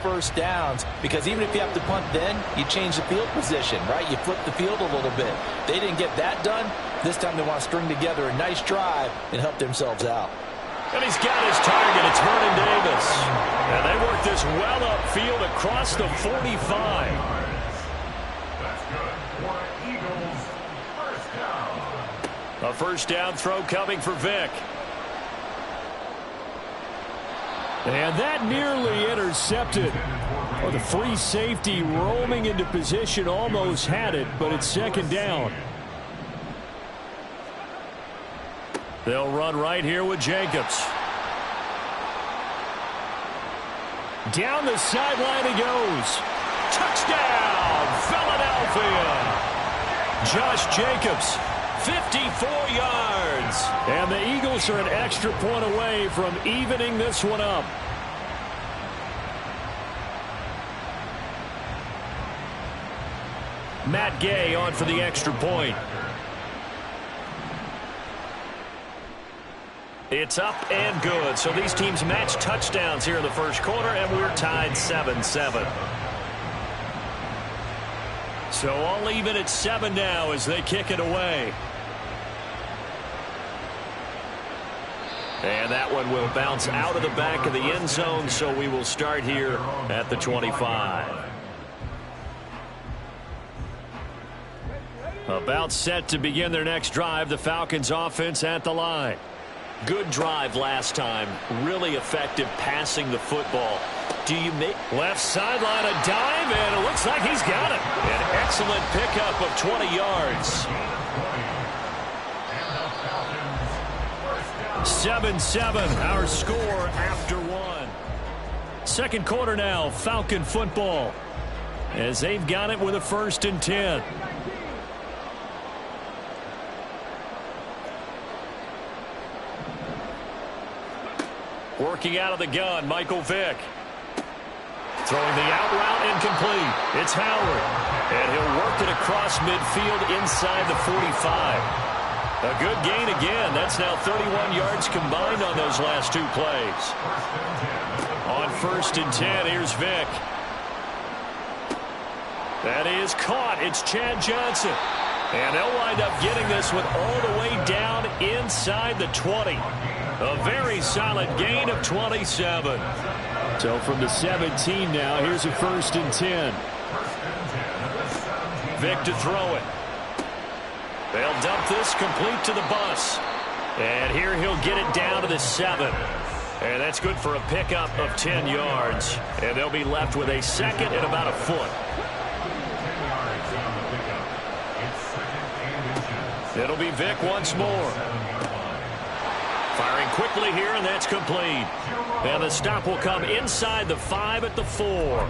first downs, because even if you have to punt then, you change the field position, right? You flip the field a little bit. They didn't get that done. This time they want to string together a nice drive and help themselves out. And he's got his target. It's Vernon Davis. And they work this well upfield across the 45. A first down throw coming for Vick. And that nearly intercepted. Oh, the free safety roaming into position almost had it, but it's second down. They'll run right here with Jacobs. Down the sideline he goes. Touchdown, Philadelphia. Josh Jacobs, 54 yards. And the Eagles are an extra point away from evening this one up. Matt Gay on for the extra point. It's up and good. So these teams match touchdowns here in the first quarter, and we're tied 7-7. So all even at 7 now as they kick it away. And that one will bounce out of the back of the end zone, so we will start here at the 25. About set to begin their next drive, the Falcons offense at the line. Good drive last time. Really effective passing the football. Do you make left sideline a dive, and it looks like he's got it. An excellent pickup of 20 yards. 7-7, our score after one. Second quarter now, Falcon football, as they've got it with a 1st and 10. Working out of the gun, Michael Vick. Throwing the out route incomplete. It's Howard. And he'll work it across midfield inside the 45. A good gain again. That's now 31 yards combined on those last 2 plays. On 1st and 10, here's Vick. That is caught. It's Chad Johnson. And they'll wind up getting this one all the way down inside the 20. A very solid gain of 27. So from the 17 now, here's a 1st and 10. Vick to throw it. They'll dump this complete to the bus. And here he'll get it down to the 7. And that's good for a pickup of 10 yards. And they'll be left with a second and about a foot. It'll be Vick once more. Firing quickly here, and that's complete. And the stop will come inside the 5 at the 4.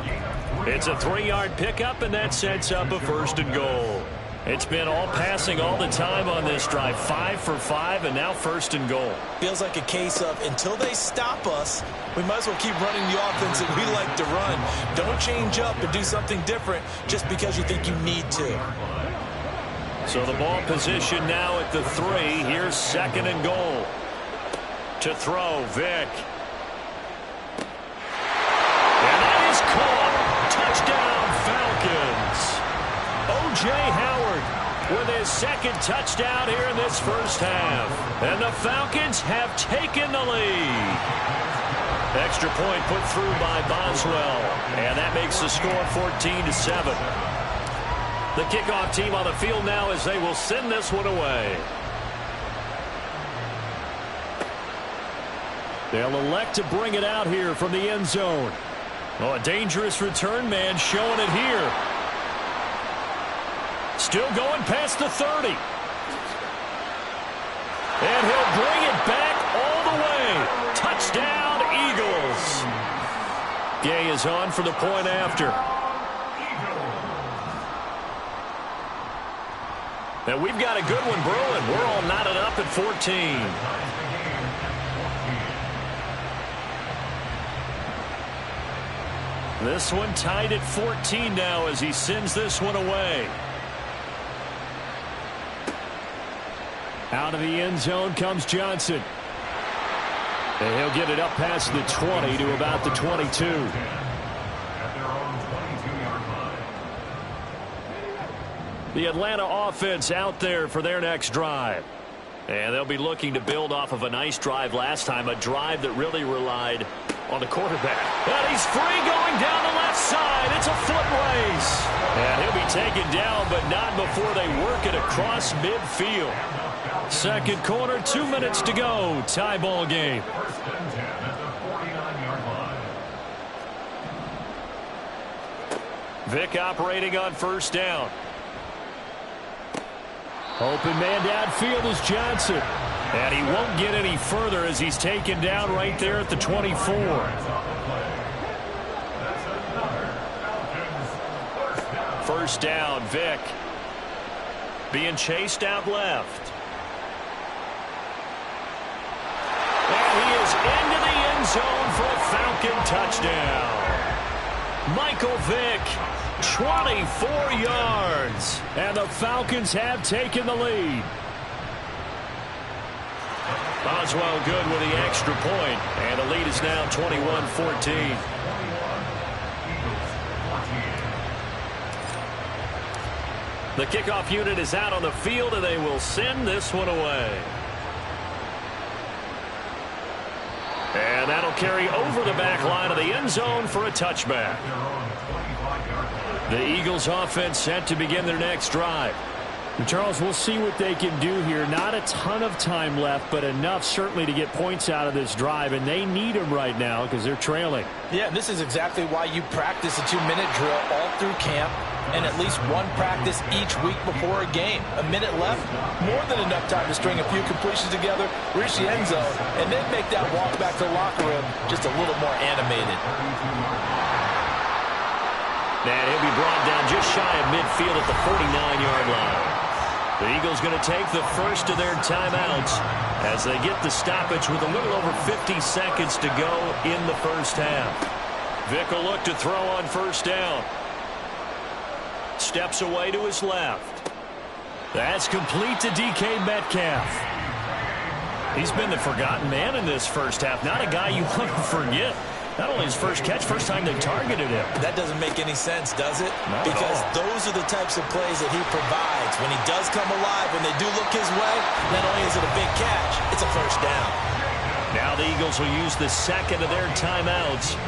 It's a 3-yard pickup, and that sets up a 1st and goal. It's been all passing all the time on this drive. 5 for 5, and now 1st and goal. Feels like a case of until they stop us, we might as well keep running the offense that we like to run. Don't change up and do something different just because you think you need to. So the ball position now at the 3. Here's 2nd and goal. To throw, Vick. And that is caught. Touchdown, Falcons. O.J. Howard with his 2nd touchdown here in this first half. And the Falcons have taken the lead. Extra point put through by Boswell. And that makes the score 14-7. The kickoff team on the field now as they will send this one away. They'll elect to bring it out here from the end zone. Oh, a dangerous return man showing it here. Still going past the 30. And he'll bring it back all the way. Touchdown, Eagles. Gay is on for the point after. Now we've got a good one brewing. We're all knotted up at 14. This one tied at 14 now as he sends this one away. Out of the end zone comes Johnson. And he'll get it up past the 20 to about the 22. The Atlanta offense out there for their next drive. And they'll be looking to build off of a nice drive last time, a drive that really relied on the quarterback. And he's free going down the left side. It's a foot race. And he'll be taken down, but not before they work it across midfield. Second quarter, 2 minutes to go. Tie ball game. Vic operating on first down. Open man downfield is Johnson. And he won't get any further as he's taken down right there at the 24. First down, Vic. Being chased out left. And he is into the end zone for a Falcon touchdown. Michael Vick, 24 yards. And the Falcons have taken the lead. Boswell good with the extra point. And the lead is now 21-14. The kickoff unit is out on the field, and they will send this one away. And that'll carry over the back line of the end zone for a touchback. The Eagles offense set to begin their next drive. Charles, we'll see what they can do here. Not a ton of time left, but enough certainly to get points out of this drive, and they need them right now because they're trailing. Yeah, this is exactly why you practice a 2-minute drill all through camp and at least one practice each week before a game. A minute left, more than enough time to string a few completions together, reach the end zone, and then make that walk back to the locker room just a little more animated. And he'll be brought down just shy of midfield at the 49-yard line. The Eagles going to take the first of their timeouts as they get the stoppage with a little over 50 seconds to go in the first half. Vic will look to throw on first down. Steps away to his left. That's complete to DK Metcalf. He's been the forgotten man in this first half. Not a guy you want to forget. Not only his first catch, first time they targeted him. That doesn't make any sense, does it? Not because at all. those are the types of plays that he provides. When he does come alive, when they do look his way, not only is it a big catch, it's a first down. Now the Eagles will use the second of their timeouts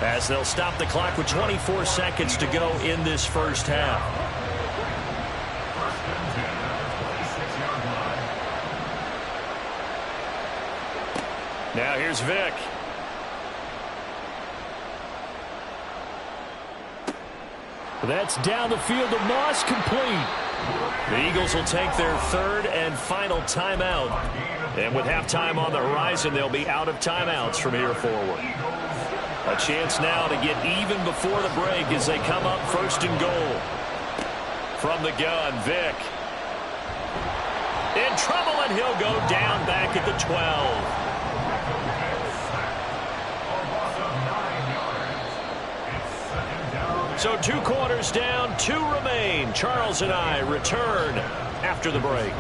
as they'll stop the clock with 24 seconds to go in this first half. Now here's Vic. That's down the field to Moss, complete. The Eagles will take their third and final timeout. And with halftime on the horizon, they'll be out of timeouts from here forward. A chance now to get even before the break as they come up first and goal. From the gun, Vic. In trouble, and he'll go down back at the 12. So 2 quarters down, 2 remain. Charles and I return after the break.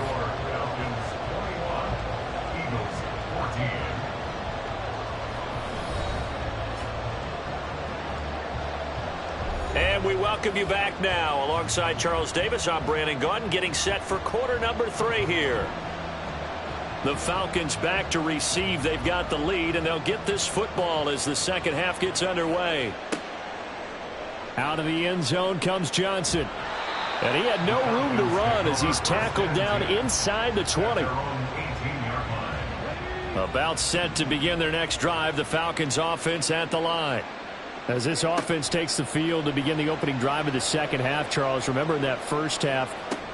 And we welcome you back now. Alongside Charles Davis, I'm Brandon Gaudin, getting set for quarter number 3 here. The Falcons back to receive. They've got the lead, and they'll get this football as the second half gets underway. Out of the end zone comes Johnson. And he had no room to run as he's tackled down inside the 20. About set to begin their next drive, the Falcons offense at the line. As this offense takes the field to begin the opening drive of the second half, Charles, remember in that first half,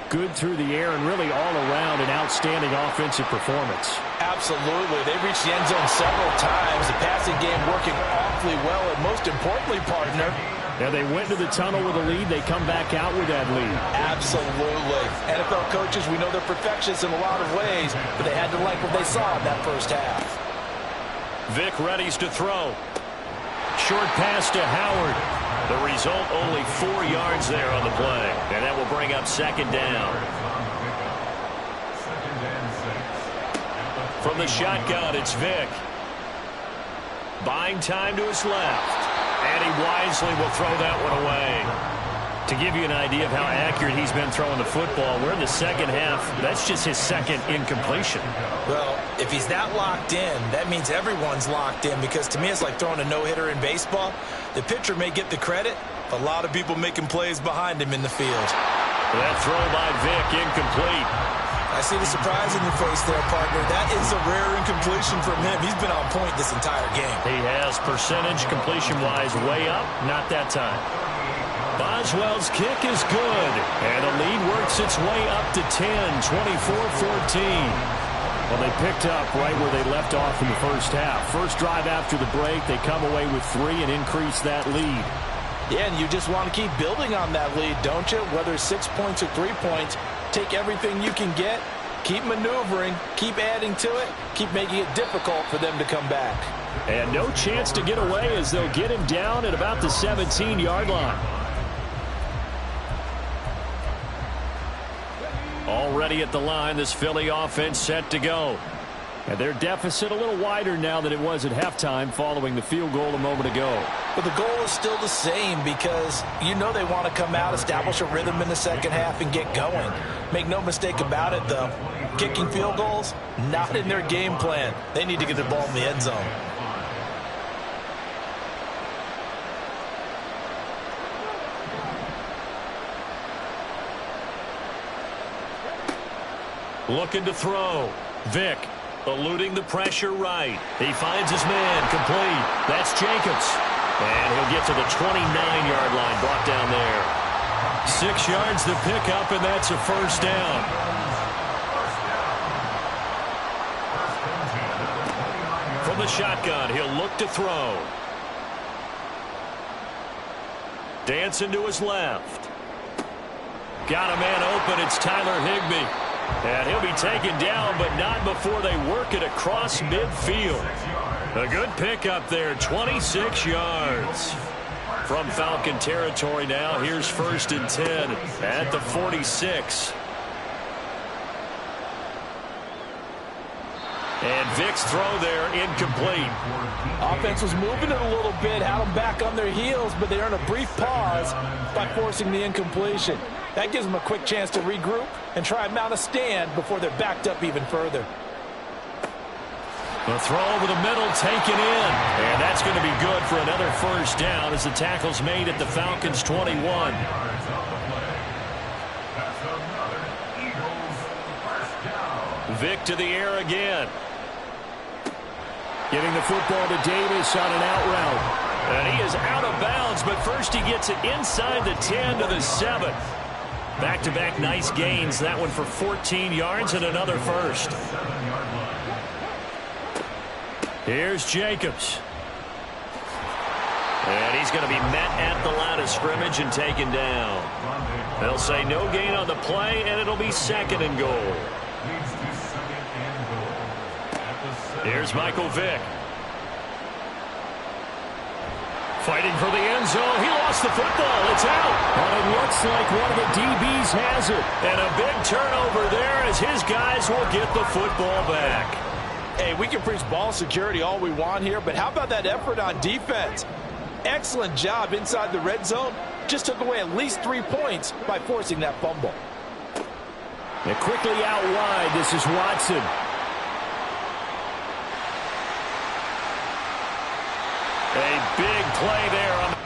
good through the air and really all around an outstanding offensive performance. Absolutely. They reached the end zone several times. The passing game working awfully well, and most importantly, partner, now they went to the tunnel with a lead. They come back out with that lead. Absolutely. NFL coaches, we know they're perfectionists in a lot of ways, but they had to like what they saw in that first half. Vic readies to throw. Short pass to Howard. The result, only 4 yards there on the play. And that will bring up second down. From the shotgun, it's Vic. Buying time to his left. And he wisely will throw that one away. To give you an idea of how accurate he's been throwing the football, we're in the second half. That's just his second incompletion. Well, if he's that locked in, that means everyone's locked in, because to me it's like throwing a no-hitter in baseball. The pitcher may get the credit, but a lot of people making plays behind him in the field. That throw by Vic, incomplete. I see the surprise in your face there, partner. That is a rare incompletion from him. He's been on point this entire game. He has percentage completion-wise way up, not that time. Boswell's kick is good, and the lead works its way up to 10, 24-14. Well, they picked up right where they left off in the first half. First drive after the break, they come away with 3 and increase that lead. Yeah, and you just want to keep building on that lead, don't you? Whether it's 6 points or 3 points, take everything you can get, keep maneuvering, keep adding to it, keep making it difficult for them to come back. And no chance to get away as they'll get him down at about the 17-yard line. Already at the line, this Philly offense set to go. And their deficit a little wider now than it was at halftime following the field goal a moment ago. But the goal is still the same, because you know they want to come out, establish a rhythm in the second half, and get going. Make no mistake about it, though. Kicking field goals, not in their game plan. They need to get the ball in the end zone. Looking to throw. Vic eluding the pressure right. He finds his man complete. That's Jacobs. And he'll get to the 29-yard line, brought down there. 6 yards to pick up, and that's a first down. From the shotgun, he'll look to throw. Dancing to his left. Got a man open. It's Tyler Higbee. And he'll be taken down, but not before they work it across midfield. A good pickup there, 26 yards. From Falcon territory now, here's 1st and 10 at the 46. And Vic's throw there incomplete. Offense was moving it a little bit, had them back on their heels, but they earned a brief pause by forcing the incompletion. That gives them a quick chance to regroup and try and mount a stand before they're backed up even further. The throw over the middle taken in. And that's going to be good for another first down as the tackle's made at the Falcons' 21. Vic to the air again. Getting the football to Davis on an out route. And he is out of bounds, but first he gets it inside the 10 to the 7. Back-to-back nice gains. That one for 14 yards and another first. Here's Jacobs. And he's going to be met at the line of scrimmage and taken down. They'll say no gain on the play, and it'll be 2nd and goal. Here's Michael Vick. Fighting for the end zone. He lost the football. It's out. And it looks like one of the DBs has it. And a big turnover there as his guys will get the football back. Hey, we can preach ball security all we want here, but how about that effort on defense? Excellent job inside the red zone. Just took away at least 3 points by forcing that fumble. And quickly out wide, this is Watson. A big play there on the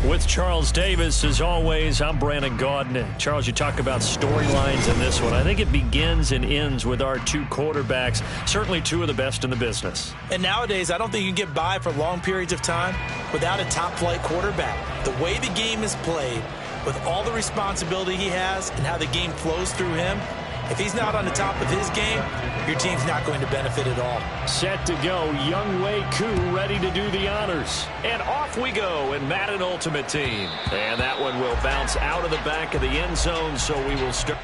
With Charles Davis, as always, I'm Brandon Gaudin. Charles, you talk about storylines in this one. I think it begins and ends with our two quarterbacks, certainly two of the best in the business. And nowadays, I don't think you can get by for long periods of time without a top-flight quarterback. The way the game is played, with all the responsibility he has and how the game flows through him, if he's not on the top of his game, your team's not going to benefit at all. Set to go, Young Wei Koo ready to do the honors. And off we go in Madden Ultimate Team. And that one will bounce out of the back of the end zone, so we will start.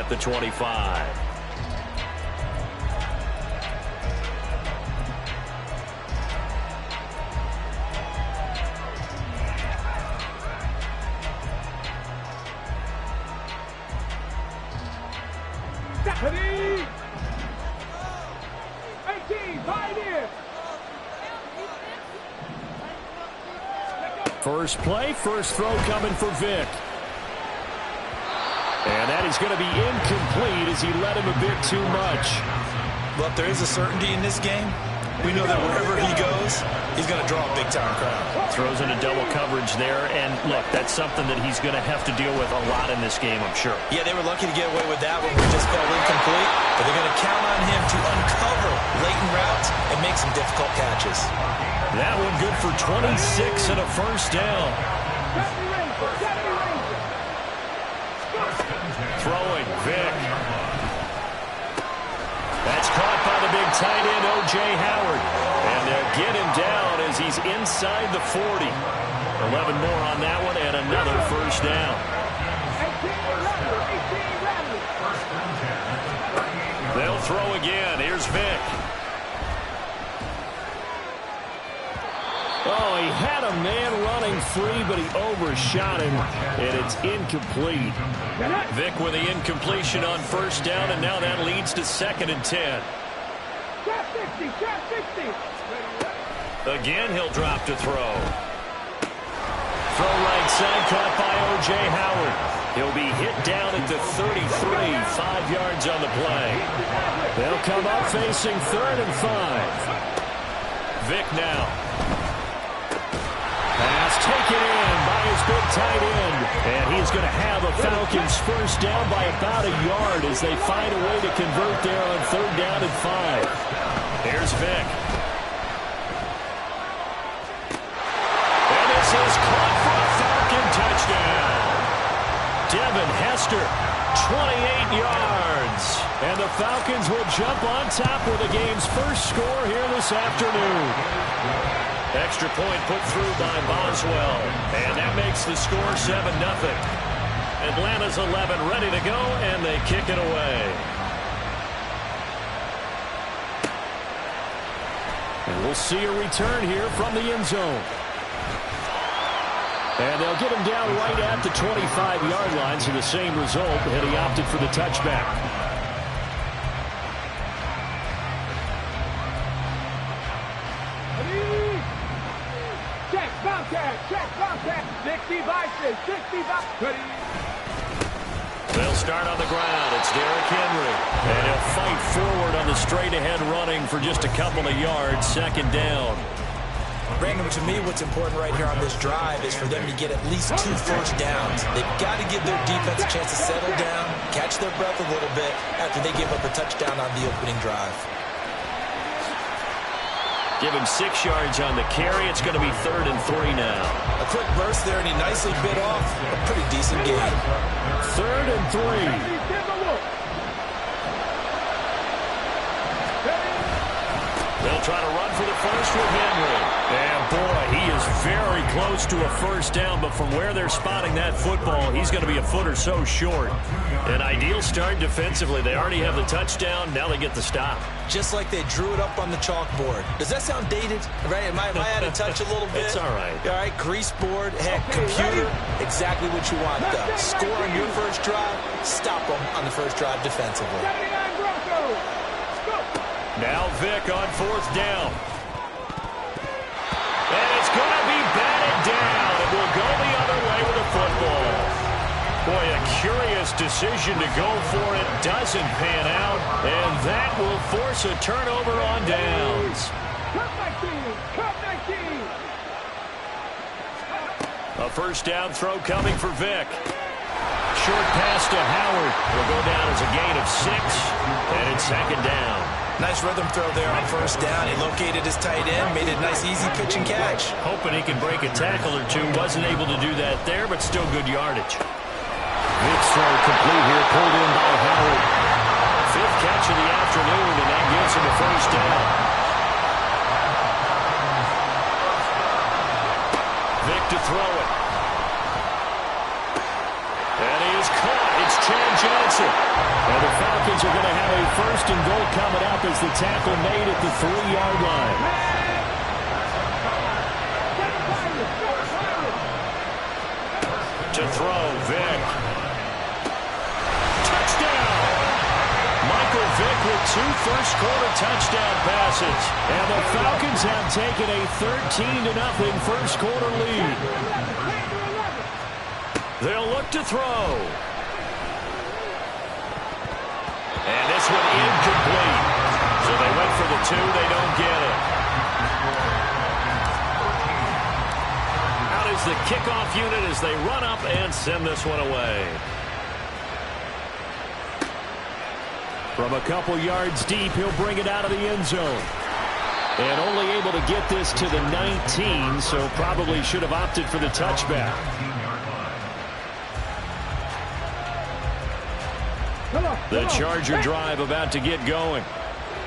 at the 25. First play, first throw coming for Vic. And that is going to be incomplete as he led him a bit too much. Look, there is a certainty in this game. We know that wherever he goes, he's going to draw a big-time crowd. Throws into double coverage there, and look, that's something that he's going to have to deal with a lot in this game, I'm sure. Yeah, they were lucky to get away with that one. We just felt incomplete, but they're going to count on him to uncover latent routes and make some difficult catches. That one good for 26 and a first down. Throwing, Vic. That's caught by the big tight end, O.J. Howard. And they'll get him down as he's inside the 40. 11 more on that one and another first down. They'll throw again. Here's Vic. Oh, he had a man running free, but he overshot him, and it's incomplete. Vic with the incompletion on first down, and now that leads to 2nd and 10. Again, he'll drop to throw. Throw right side, caught by O.J. Howard. He'll be hit down at the 33, 5 yards on the play. They'll come up facing 3rd and 5. Vic now. Pass taken in by his big tight end. And he's going to have a Falcons first down by about a yard as they find a way to convert there on 3rd down and 5. Here's Vic. And this is caught for a Falcon touchdown. Devin Hester, 28 yards. And the Falcons will jump on top with the game's first score here this afternoon. Extra point put through by Boswell. And that makes the score 7-0. Atlanta's 11 ready to go, and they kick it away. And we'll see a return here from the end zone. And they'll get him down right at the 25-yard line, so the same result, and he opted for the touchback. They'll start on the ground. It's Derrick Henry. And he'll fight forward on the straight-ahead running for just a couple of yards. 2nd down. Brandon, to me, what's important right here on this drive is for them to get at least 2 first downs. They've got to give their defense a chance to settle down, catch their breath a little bit after they give up a touchdown on the opening drive. Give him 6 yards on the carry. It's going to be 3rd and 3 now. A quick burst there, and he nicely bit off a pretty decent game. 3rd and 3. They'll try to run for the first with Henry. And, boy, he is very close to a first down, but from where they're spotting that football, he's going to be a foot or so short. An ideal start defensively. They already have the touchdown. Now they get the stop. Just like they drew it up on the chalkboard. Does that sound dated? Right? Am I out of touch a little bit? It's all right. All right, grease board, heck, computer, exactly what you want, though. Score on your first drive, stop them on the first drive defensively. Now Vic on 4th down. And it's going to be batted down. It will go the other way with the football. Boy, a curious decision to go for it. Doesn't pan out. And that will force a turnover on downs. A first down throw coming for Vic. Short pass to Howard. Will go down as a gain of 6. And it's 2nd down. Nice rhythm throw there on first down. He located his tight end, made it a nice, easy pitch and catch. Hoping he can break a tackle or two. Wasn't able to do that there, but still good yardage. Vic's throw complete here, pulled in by Howard. 5th catch of the afternoon, and that gives him a first down. Vic to throw it. And he is caught. It's Chad Johnson. completes it. And the Falcons are going to have a first and goal coming up as the tackle made at the 3-yard line. To throw, Vick. Touchdown! Michael Vick with 2 first-quarter touchdown passes. And the Falcons have taken a 13-0 first-quarter lead. They'll look to throw. And this one incomplete. So they went for the 2. They don't get it. Out is the kickoff unit as they run up and send this one away. From a couple yards deep, he'll bring it out of the end zone. And only able to get this to the 19, so probably should have opted for the touchback. The Charger drive about to get going.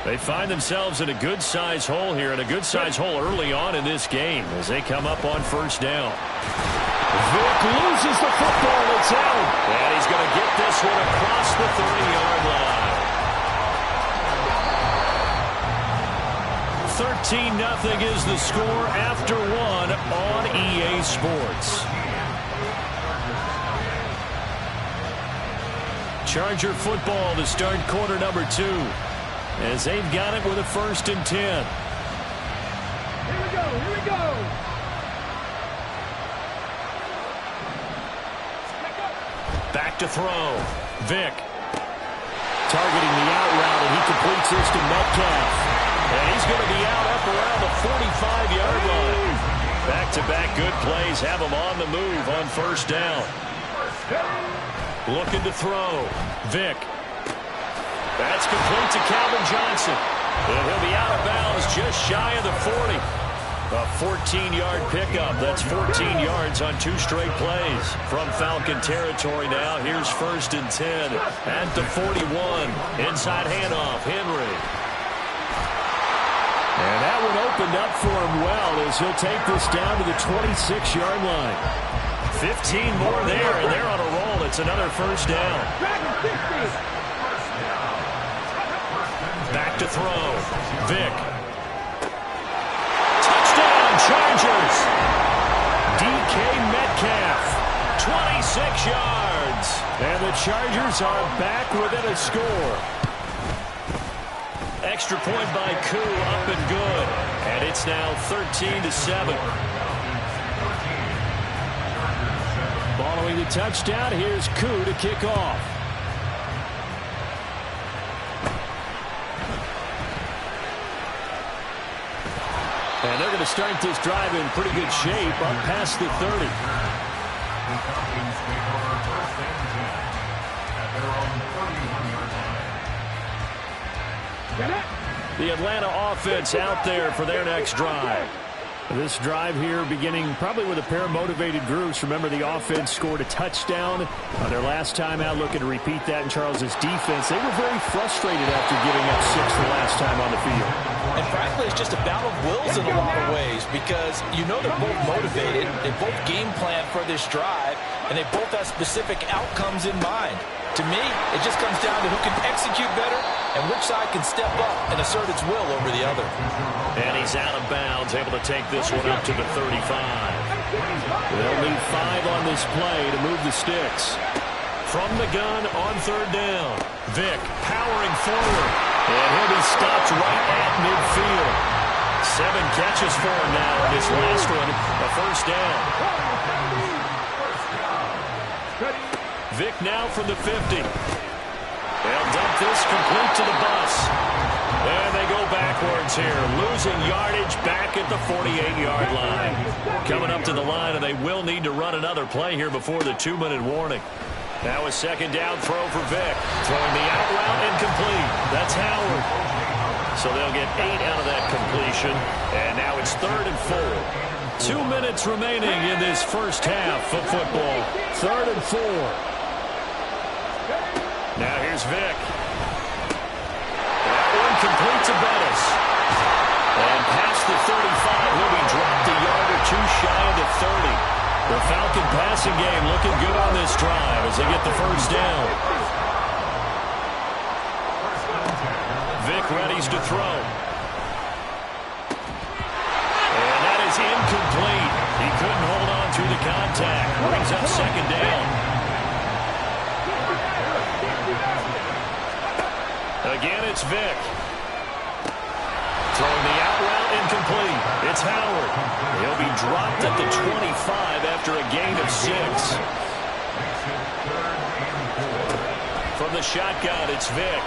They find themselves in a good-sized hole here, and a good-sized hole early on in this game as they come up on first down. Vick loses the football. It's out. And he's going to get this one across the 30-yard line. 13-0 is the score after 1 on EA Sports. Charger football to start quarter number 2 as they've got it with a 1st and 10. Here we go, here we go. Back to throw. Vick targeting the out route, and he completes this to Metcalf. And he's going to be out up around the 45-yard line. Back-to-back good plays have him on the move on first down. Looking to throw. Vick. That's complete to Calvin Johnson. And he'll be out of bounds just shy of the 40. A 14-yard pickup. That's 14 yards on 2 straight plays. From Falcon territory now, here's 1st and 10 at the 41. Inside handoff, Henry. And that one opened up for him well as he'll take this down to the 26-yard line. 15 more there, and they're on a roll. It's another first down. Back to throw. Vick. Touchdown, Chargers. DK Metcalf, 26 yards. And the Chargers are back within a score. Extra point by Koo, up and good. And it's now 13-7. Following the touchdown, here's Koo to kick off. And they're going to start this drive in pretty good shape up past the 30. The Atlanta offense out there for their next drive. This drive here beginning probably with a pair of motivated groups. Remember, the offense scored a touchdown on their last time out, looking to repeat that in Charles's defense. They were very frustrated after giving up 6 the last time on the field. And frankly, it's just a battle of wills in a lot of ways because you know they're both motivated. They both game plan for this drive, and they both have specific outcomes in mind. To me, it just comes down to who can execute better and which side can step up and assert its will over the other. And he's out of bounds, able to take this one up to the 35. They'll need 5 on this play to move the sticks. From the gun on 3rd down. Vick powering forward. And he'll be stopped right at midfield. 7 catches for him now in this last one. A first down. Vick now from the 50. They'll dump this complete to the bus. And they go backwards here, losing yardage back at the 48-yard line. Coming up to the line, and they will need to run another play here before the 2-minute warning. Now a 2nd down throw for Vick. Throwing the out route incomplete. That's Howard. So they'll get 8 out of that completion. And now it's 3rd and 4. 2 minutes remaining in this first half of football. 3rd and 4. Now here's Vick. That one complete to Bettis. And past the 35, he'll be dropped a yard or 2 shy of the 30. The Falcon passing game looking good on this drive as they get the first down. readies to throw. And that is incomplete. He couldn't hold on through the contact. Brings up second down. Again, it's Vick. Throwing the out route, incomplete. It's Howard. He'll be dropped at the 25 after a gain of 6. From the shotgun, it's Vick.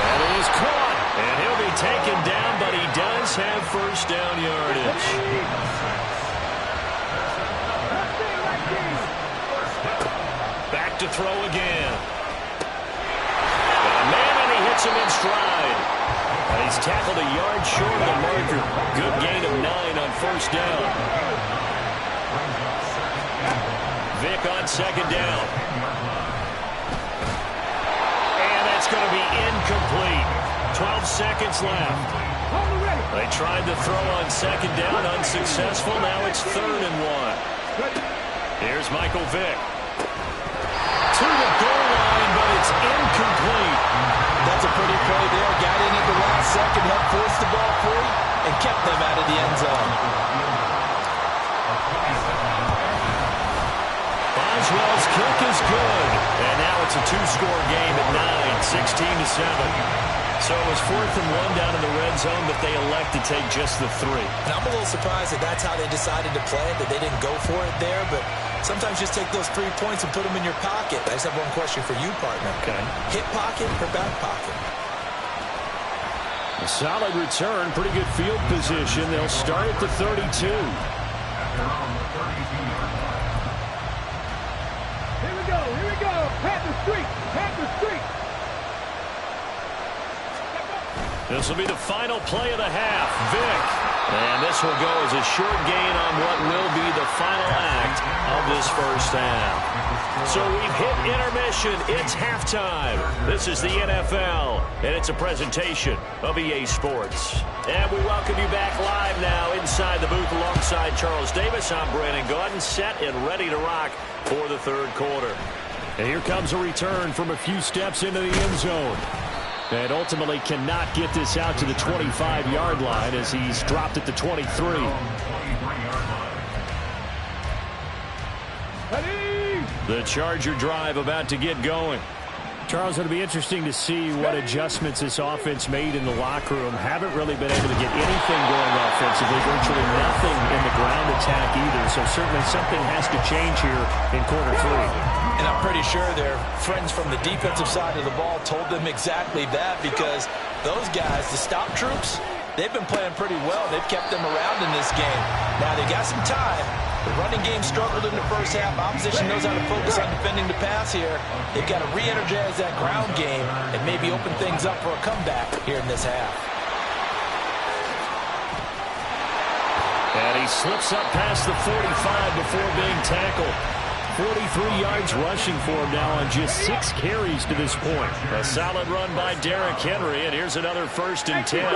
That is caught. And he'll be taken down, but he does have first down yardage. Back to throw again. Man, and he hits him in stride. And he's tackled a yard short of the marker. Good gain of 9 on first down. Vick on second down. And that's going to be incomplete. 12 seconds left. They tried to throw on second down, unsuccessful. Now it's 3rd and 1. Here's Michael Vick. To the goal line, but it's incomplete. That's a pretty play there. Got in at the last second, helped force the ball free, and kept them out of the end zone. Boswell's kick is good. And now it's a 2-score game at 9, 16-7. So it was 4th and 1 down in the red zone, but they elect to take just the 3. And I'm a little surprised that that's how they decided to play it, that they didn't go for it there, but sometimes just take those 3 points and put them in your pocket. I just have one question for you, partner. Okay. Hip pocket or back pocket? A solid return, pretty good field position. They'll start at the 32. Here we go, here we go. Panther streak, Panther streak. This will be the final play of the half. Vick. And this will go as a short gain on what will be the final act of this first half. So we've hit intermission. It's halftime. This is the NFL, and it's a presentation of EA Sports. And we welcome you back live now inside the booth alongside Charles Davis. I'm Brandon Gaudin, set and ready to rock for the 3rd quarter. And here comes a return from a few steps into the end zone. And ultimately cannot get this out to the 25-yard line as he's dropped at the 23. The Charger drive about to get going. Charles, it'll be interesting to see what adjustments this offense made in the locker room. Haven't really been able to get anything going offensively. Virtually nothing in the ground attack either. So certainly something has to change here in quarter 3. And I'm pretty sure their friends from the defensive side of the ball told them exactly that, because those guys, the stop troops, they've been playing pretty well. They've kept them around in this game. Now, they got some time. The running game struggled in the first half. Opposition knows how to focus on defending the pass here. They've got to re-energize that ground game and maybe open things up for a comeback here in this half. And he slips up past the 45 before being tackled. 43 yards rushing for him now on just 6 carries to this point. A solid run by Derrick Henry, and here's another 1st and 10.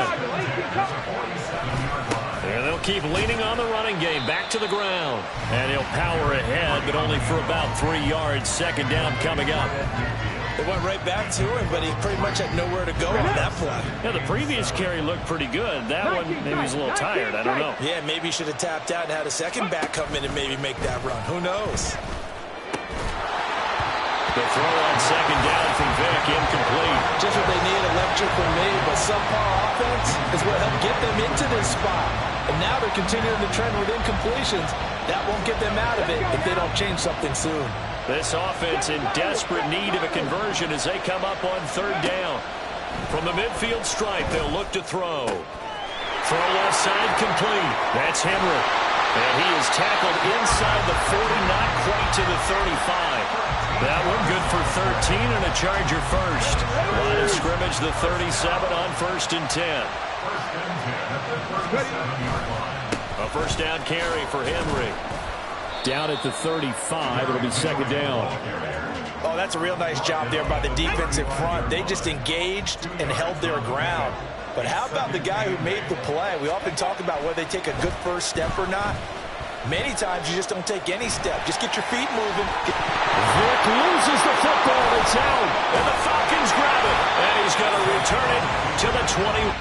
And they'll keep leaning on the running game. Back to the ground. And he'll power ahead, but only for about 3 yards. Second down coming up. They went right back to him, but he pretty much had nowhere to go on that play. Yeah, the previous carry looked pretty good. That one, maybe he's a little tired. I don't know. Yeah, maybe he should have tapped out and had a second back come in and maybe make that run. Who knows? The throw on second down from Vick, incomplete. Just what they need, electric from me, but subpar offense is what helped get them into this spot. And now they're continuing the trend with incompletions. That won't get them out of it if they don't change something soon. This offense in desperate need of a conversion as they come up on 3rd down. From the midfield stripe, they'll look to throw. Throw left side complete. That's Henry. And he is tackled inside the 40, not quite to the 35. That one good for 13 and a Charger first. Line of scrimmage, the 37 on 1st and 10. A first down carry for Henry. Down at the 35, it'll be second down. Oh, that's a real nice job there by the defensive front. They just engaged and held their ground. But how about the guy who made the play? We often talk about whether they take a good first step or not. Many times you just don't take any step. Just get your feet moving. Vick loses the football. It's out. And the Falcons grab it. And he's going to return it to the 20.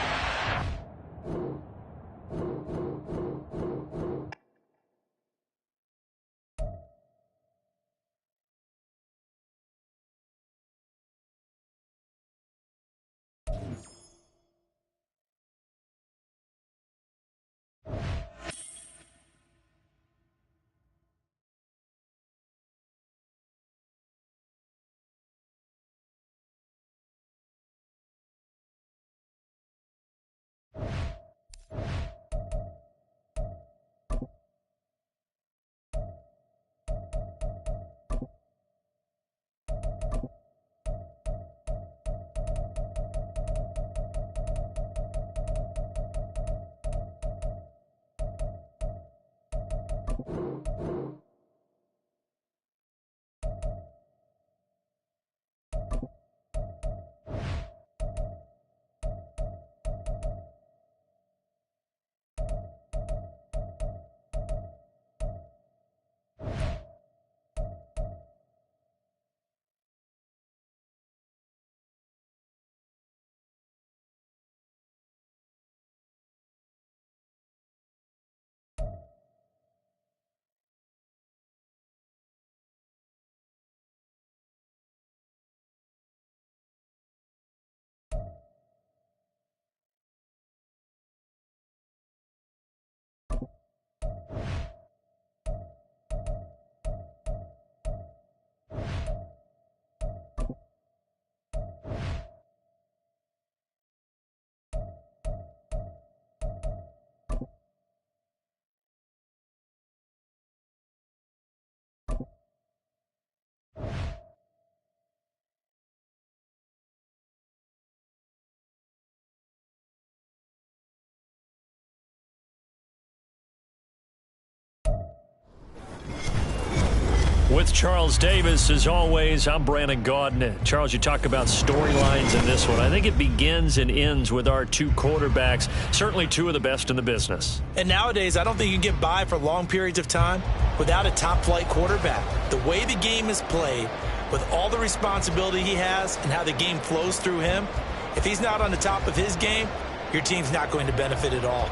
With Charles Davis, as always, I'm Brandon Gaudin. Charles, you talk about storylines in this one. I think it begins and ends with our two quarterbacks, certainly two of the best in the business. And nowadays, I don't think you can get by for long periods of time without a top-flight quarterback. The way the game is played, with all the responsibility he has and how the game flows through him, if he's not on the top of his game, your team's not going to benefit at all.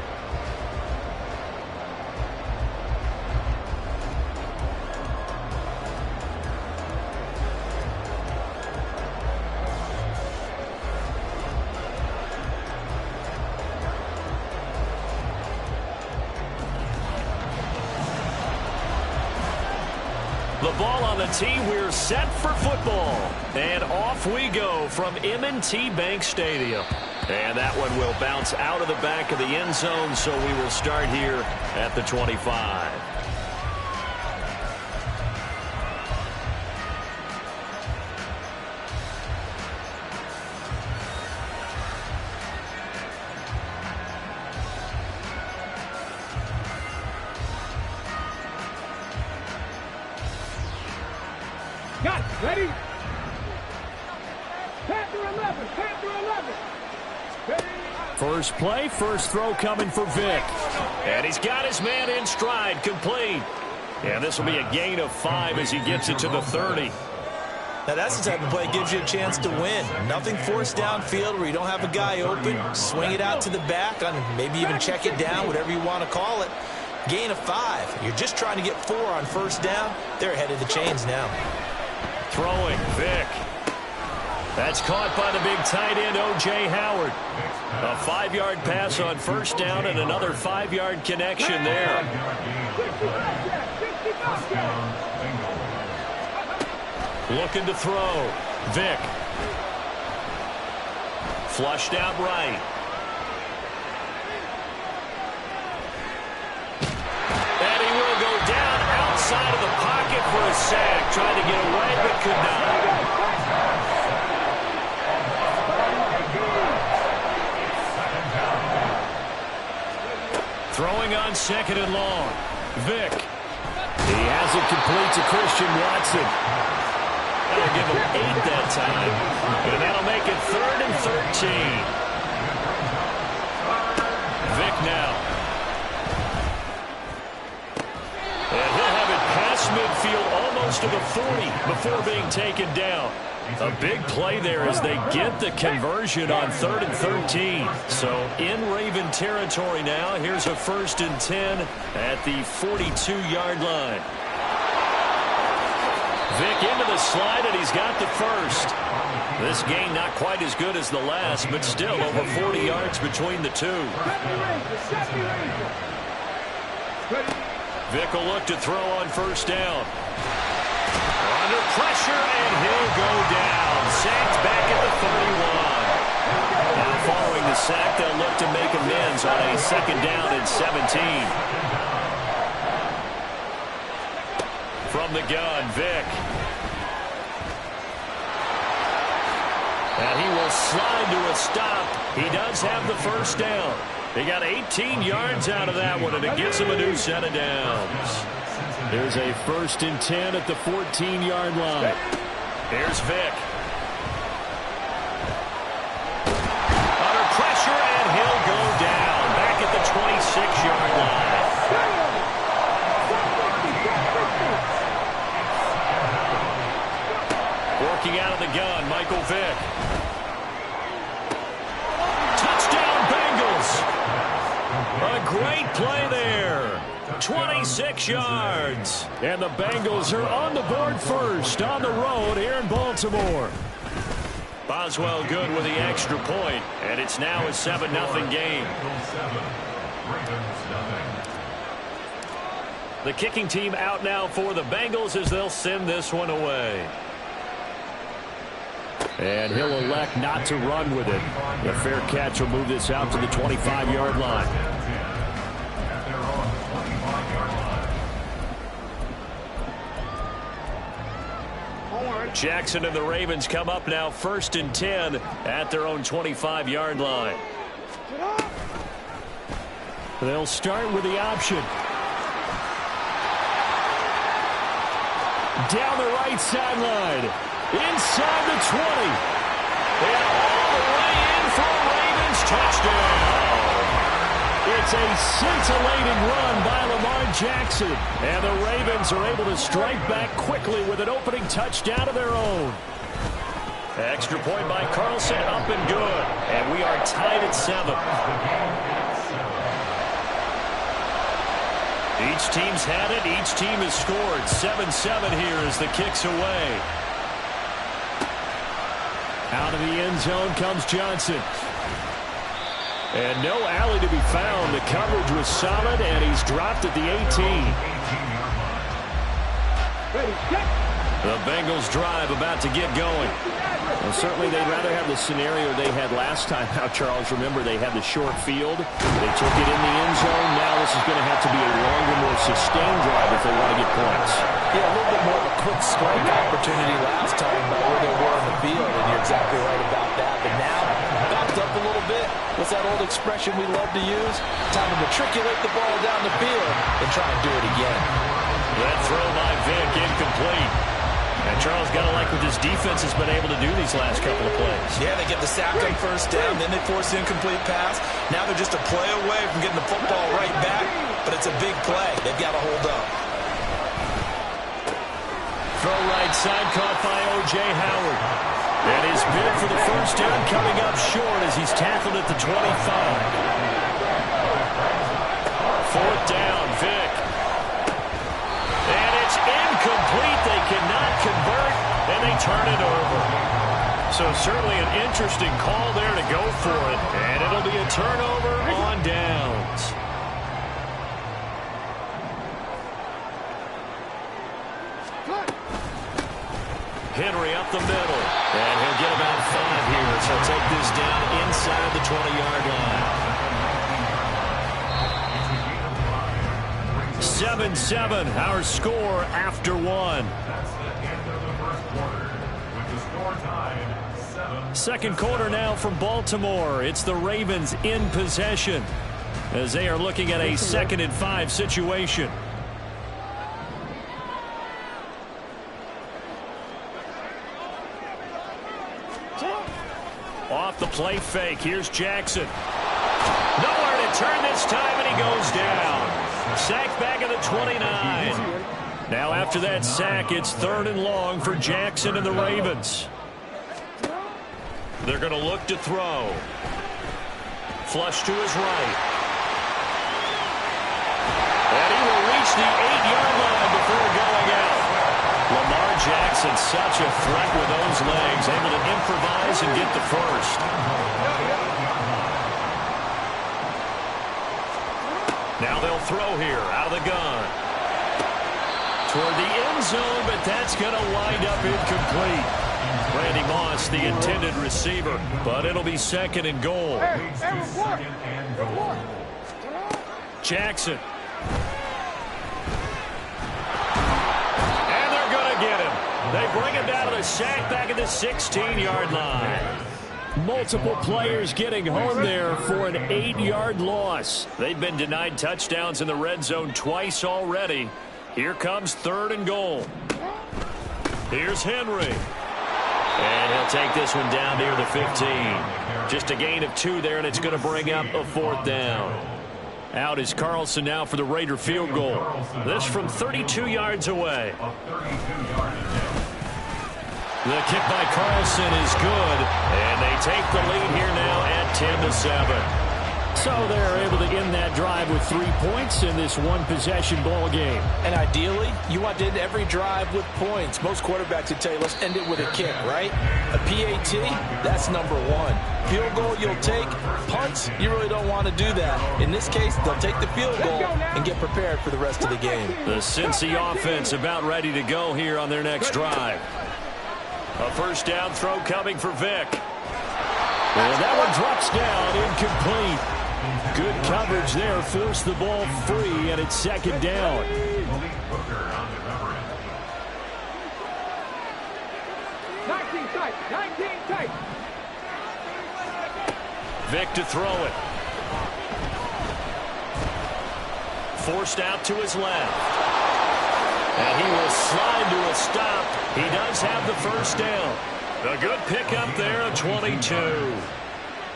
The ball on the tee. We're set for football. And off we go from M&T Bank Stadium. And that one will bounce out of the back of the end zone, so we will start here at the 25. Got it. Ready? Panther 11. Panther 11. Ready? First play, first throw coming for Vic. And he's got his man in stride, complete. And this will be a gain of 5 as he gets it to the 30. Now, that's the type of play that gives you a chance to win. Nothing forced downfield where you don't have a guy open. Swing it out to the back, and maybe even check it down, whatever you want to call it. Gain of 5. You're just trying to get 4 on first down. They're ahead of the chains now. Throwing, Vic. That's caught by the big tight end, O.J. Howard. A 5-yard pass on first down and another 5-yard connection there. Looking to throw. Vic. Flushed out right. And he will go down outside of the pocket for a sack. Trying to get away, but could not. Throwing on second and long. Vic. He has it complete to Christian Watson. That'll give him 8 that time. And that'll make it 3rd and 13. Vic now. And he'll have it past midfield almost to the 40 before being taken down. A big play there as they get the conversion on 3rd and 13. So in Raven territory now. Here's a 1st and 10 at the 42-yard line. Vick into the slide, and he's got the first. This gain not quite as good as the last, but still over 40 yards between the two. Vick will look to throw on 1st down. Under pressure, and he'll go down. Sacked back at the 31. Now following the sack, they'll look to make amends on a 2nd down and 17. From the gun, Vick. And he will slide to a stop. He does have the 1st down. He got 18 yards out of that one, and it gives him a new set of downs. There's a 1st and 10 at the 14-yard line. Here's Vick. Under pressure, and he'll go down. Back at the 26-yard line. Working out of the gun, Michael Vick. Touchdown, Bengals. A great play there. 26 yards. And the Bengals are on the board first on the road here in Baltimore. Boswell good with the extra point, and it's now a 7-0 game. The kicking team out now for the Bengals as they'll send this one away. And he'll elect not to run with it. The fair catch will move this out to the 25-yard line. Jackson and the Ravens come up now 1st and 10 at their own 25-yard line. They'll start with the option. Down the right sideline. Inside the 20. And all the way in for a Ravens touchdown. It's a scintillating run by Lamar Jackson. And the Ravens are able to strike back quickly with an opening touchdown of their own. Extra point by Carlson, up and good. And we are tied at 7. Each team's had it. Each team has scored. 7-7 here as the kick's away. Out of the end zone comes Johnson. And no alley to be found. The coverage was solid, and he's dropped at the 18. The Bengals drive about to get going. Well, certainly they'd rather have the scenario they had last time out, Charles. Remember, they had the short field. They took it in the end zone. Now this is going to have to be a longer, more sustained drive if they want to get points. Yeah, a little bit more of a quick strike opportunity last time by where they were on the field, and you're exactly right about that. But now, backed up a little bit. What's that old expression we love to use? Time to matriculate the ball down the field and try and do it again. That throw by Vick incomplete. And Charles got to like what this defense has been able to do these last couple of plays. Yeah, they get the sack on 1st down, then they force the incomplete pass. Now they're just a play away from getting the football right back, but it's a big play. They've got to hold up. Throw right side, caught by O.J. Howard. And his bid for the 1st down coming up short as he's tackled at the 25. 4th down, Vick. And it's incomplete. They cannot convert, and they turn it over. So certainly an interesting call there to go for it. And it'll be a turnover on downs. Henry up the middle. And he'll get about 5 here. So he'll take this down inside the 20-yard line. 7-7, our score after 1. Second quarter now from Baltimore. It's the Ravens in possession as they are looking at a 2nd and 5 situation. Off the play fake. Here's Jackson. Nowhere to turn this time, and he goes down. Sacked back at the 29. Now after that sack, it's 3rd and long for Jackson and the Ravens. They're going to look to throw. Flush to his right. And he will reach the 8-yard line before going out. Lamar Jackson, such a threat with those legs, able to improvise and get the first. Now they'll throw here out of the gun. Toward the end zone, but that's going to wind up incomplete. Randy Moss, the intended receiver, but it'll be 2nd and goal. Jackson. And they're going to get him. They bring him down to the sack back at the 16-yard line. Multiple players getting home there for an 8-yard loss. They've been denied touchdowns in the red zone twice already. Here comes 3rd and goal. Here's Henry. And he'll take this one down near the 15. Just a gain of 2 there, and it's going to bring up a 4th down. Out is Carlson now for the Raider field goal. This from 32 yards away. The kick by Carlson is good, and they take the lead here now at 10-7. So they're able to end that drive with 3 points in this one-possession ball game. And ideally, you want to end every drive with points. Most quarterbacks would tell you, let's end it with a kick, right? A PAT, that's number 1. Field goal you'll take. Punts, you really don't want to do that. In this case, they'll take the field goal and get prepared for the rest of the game. The Cincy offense about ready to go here on their next drive. A first down throw coming for Vick. And that one drops down, incomplete. Good coverage there, forced the ball free, and it's 2nd down. 19 tight, 19 tight. Vick to throw it. Forced out to his left. And he will slide to a stop. He does have the first down. A good pickup there of 22.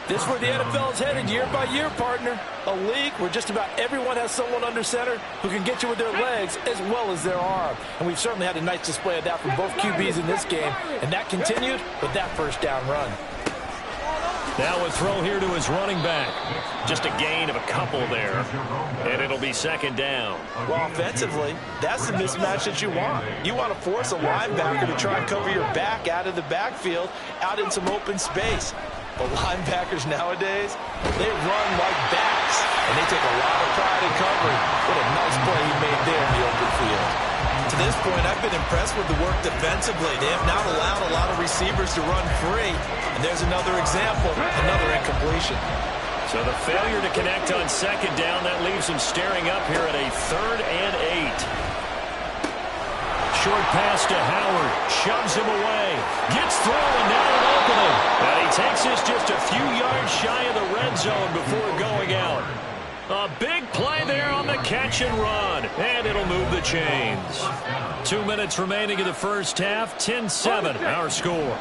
This is where the NFL is headed year by year, partner. A league where just about everyone has someone under center who can get you with their legs as well as their arm. And we've certainly had a nice display of that from both QBs in this game. And that continued with that first down run. Now a throw here to his running back. Just a gain of a couple there. And it'll be 2nd down. Well, offensively, that's the mismatch that you want. You want to force a linebacker to try and cover your back out of the backfield, out in some open space. But linebackers nowadays, they run like backs, and they take a lot of pride in covering. What a nice play he made there in the open field. To this point, I've been impressed with the work defensively. They have not allowed a lot of receivers to run free. And there's another example, another incompletion. So the failure to connect on 2nd down, that leaves him staring up here at a 3rd and 8. Short pass to Howard. Shoves him away. Gets through and now an opening. And he takes this just a few yards shy of the red zone before going out. A big play there on the catch and run. And it'll move the chains. 2 minutes remaining in the first half. 10-7 our score.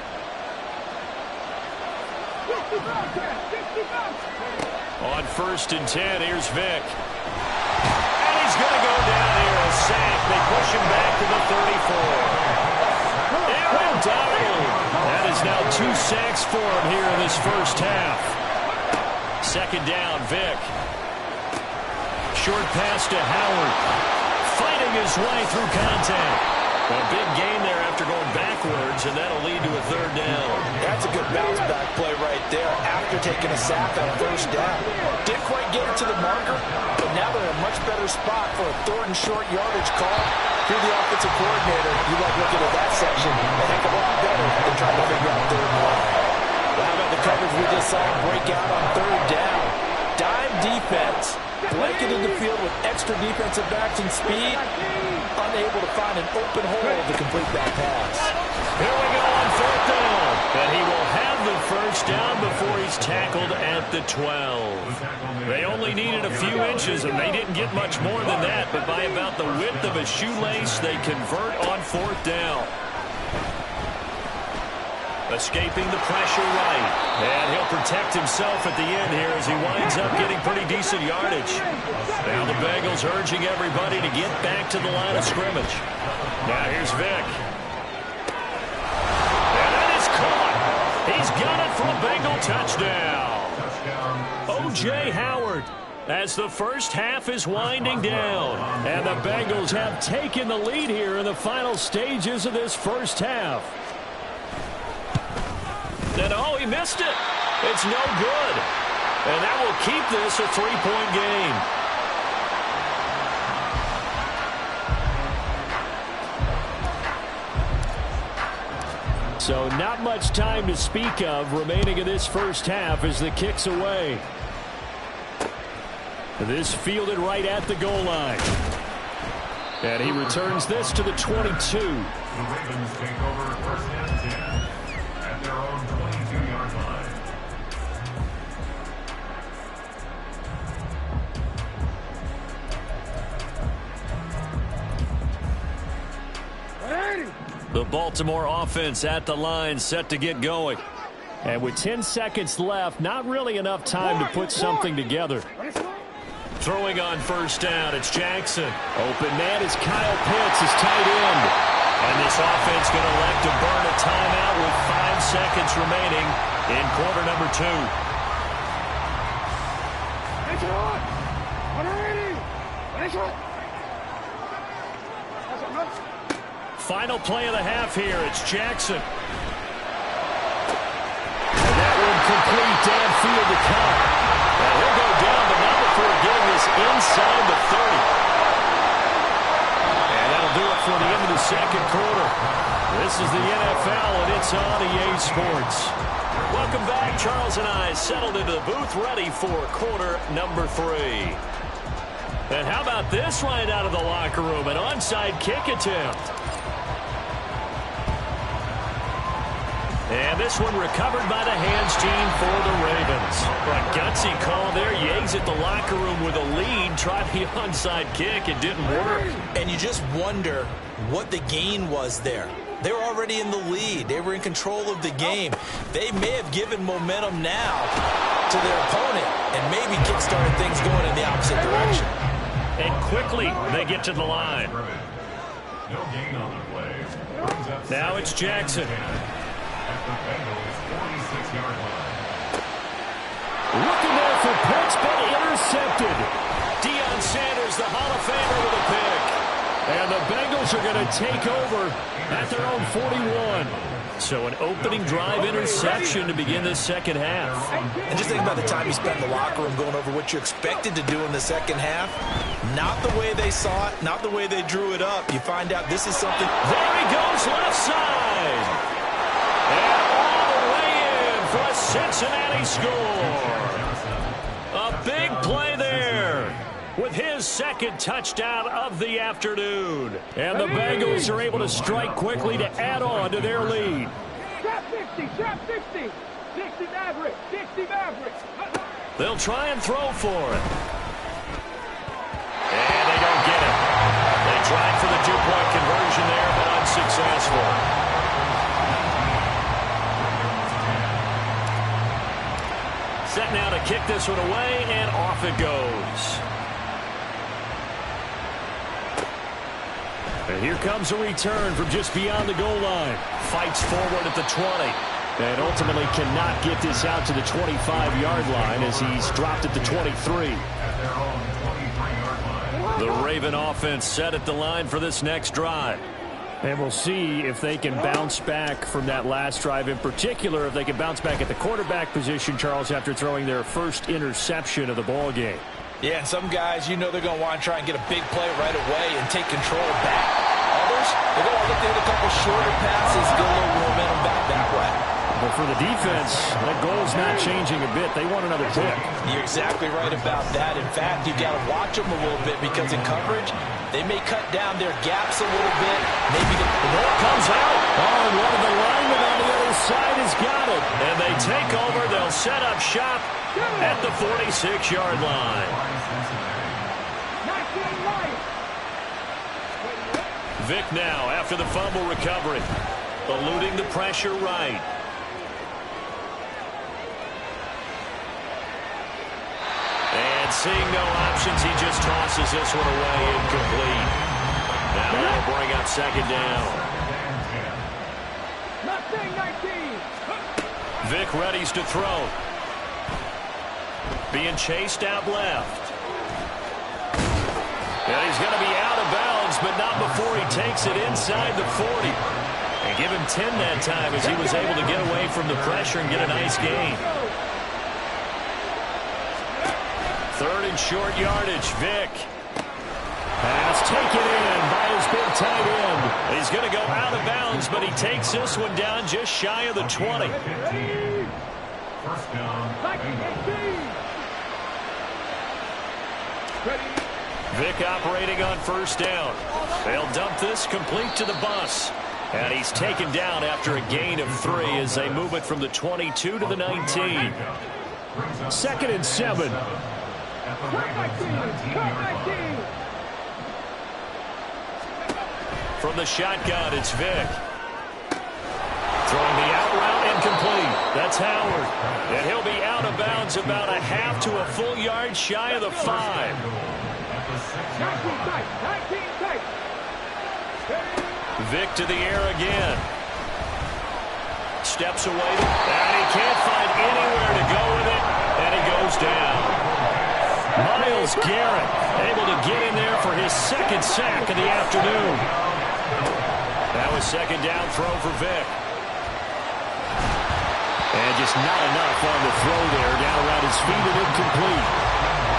On 1st and 10, here's Vick. And he's going to go down here. A sack. They push him back to the 34. Aaron Donald. That is now 2 sacks for him here in this first half. 2nd down, Vick. Short pass to Howard. Fighting his way through contact. A big gain there after going backwards, and that'll lead to a 3rd down. That's a good bounce-back play right there after taking a sack on 1st down. Didn't quite get it to the marker, but now they're in a much better spot for a 3rd and short yardage call. If you're the offensive coordinator, you like looking at that section a heck of a lot better than trying to figure out 3rd and 1. Well, how about the coverage we just saw break out on 3rd down? Dime defense. Blanketed the field with extra defensive backs and speed, unable to find an open hole to complete that pass. Here we go on 4th down. And he will have the first down before he's tackled at the 12. They only needed a few inches, and they didn't get much more than that, but by about the width of a shoelace, they convert on 4th down. Escaping the pressure right. And he'll protect himself at the end here as he winds up getting pretty decent yardage. Now the Bengals urging everybody to get back to the line of scrimmage. Now here's Vick. And that is caught. He he's got it for a Bengal touchdown. O.J. Howard, as the first half is winding down. And the Bengals have taken the lead here in the final stages of this first half. And oh, he missed it. It's no good. And that will keep this a 3-point game. So not much time to speak of remaining in this first half as the kick's away. This fielded right at the goal line. And he returns this to the 22. The Ravens take over first and 10 at their own 22-yard line. The Baltimore offense at the line, set to get going. And with 10 seconds left, not really enough time to put something together. Throwing on first down, it's Jackson. Open man is Kyle Pitts, his tight end. And this offense going to elect to burn a timeout with 5 seconds remaining in quarter number 2. Final play of the half here. It's Jackson. And that one complete downfield to Cup. And he'll go down, but not before getting this inside the 30. And that'll do it for the end of the second quarter. This is the NFL, and it's on EA Sports. Welcome back. Charles and I settled into the booth ready for quarter number 3. And how about this right out of the locker room? An onside kick attempt. And this one recovered by the hands team for the Ravens. A gutsy call there. Yates at the locker room with a lead. Tried the onside kick. It didn't work. And you just wonder what the gain was there. They were already in the lead. They were in control of the game. They may have given momentum now to their opponent and maybe kick-started things going in the opposite direction. And quickly they get to the line. No gain on the play. Now it's Jackson. At the Bengals 46-yard line. Looking there for Pitts, but intercepted. Deion Sanders, the Hall of Famer, with a pick. And the Bengals are going to take over at their own 41. So an opening drive interception to begin this second half. And just think about the time you spent in the locker room going over what you expected to do in the second half. Not the way they saw it, not the way they drew it up. You find out this is something. There he goes, left side. And all the way in for a Cincinnati score. A big play there with his second touchdown of the afternoon. And the Bengals are able to strike quickly to add on to their lead. Shot 60, shot 60. 60 Maverick, 60 Maverick. They'll try and throw for it. And they don't get it. They tried for the 2-point conversion there, but unsuccessful. Set now to kick this one away, and off it goes. And here comes a return from just beyond the goal line. Fights forward at the 20. And ultimately cannot get this out to the 25-yard line as he's dropped at the 23. The Raven offense set at the line for this next drive. And we'll see if they can bounce back from that last drive, in particular if they can bounce back at the quarterback position, Charles, after throwing their first interception of the ball game. Yeah, and some guys, you know they're going to want to try and get a big play right away and take control back. Others, they're going to look to hit a couple shorter passes, get a little momentum back that way. But for the defense, that goal's not changing a bit. They want another pick. You're exactly right about that. In fact, you've got to watch them a little bit because in coverage, they may cut down their gaps a little bit. Maybe the ball comes out. Oh, and one of the linemen on the other side has got it. And they take over. They'll set up shop at the 46-yard line. Vic now after the fumble recovery. Eluding the pressure right. And seeing no options, he just tosses this one away, incomplete. Now that'll bring up second down. Vic readies to throw. Being chased out left. And he's going to be out of bounds, but not before he takes it inside the 40. And give him 10 that time as he was able to get away from the pressure and get a nice gain. Third and short yardage, Vic. Pass taken in by his big tight end. He's going to go out of bounds, but he takes this one down just shy of the 20. First down. Vic operating on first down. They'll dump this complete to the bus. And he's taken down after a gain of 3 as they move it from the 22 to the 19. 2nd and 7. From the shotgun, it's Vic. Throwing the out route incomplete. That's Howard. And he'll be out of bounds about a half to a full yard shy of the 5. Vic to the air again. Steps away. And he can't find anywhere to go with it. And he goes down. Myles Garrett able to get in there for his 2nd sack of the afternoon. That was 2nd down throw for Vic. And just not enough on the throw there. Down around his feet and incomplete.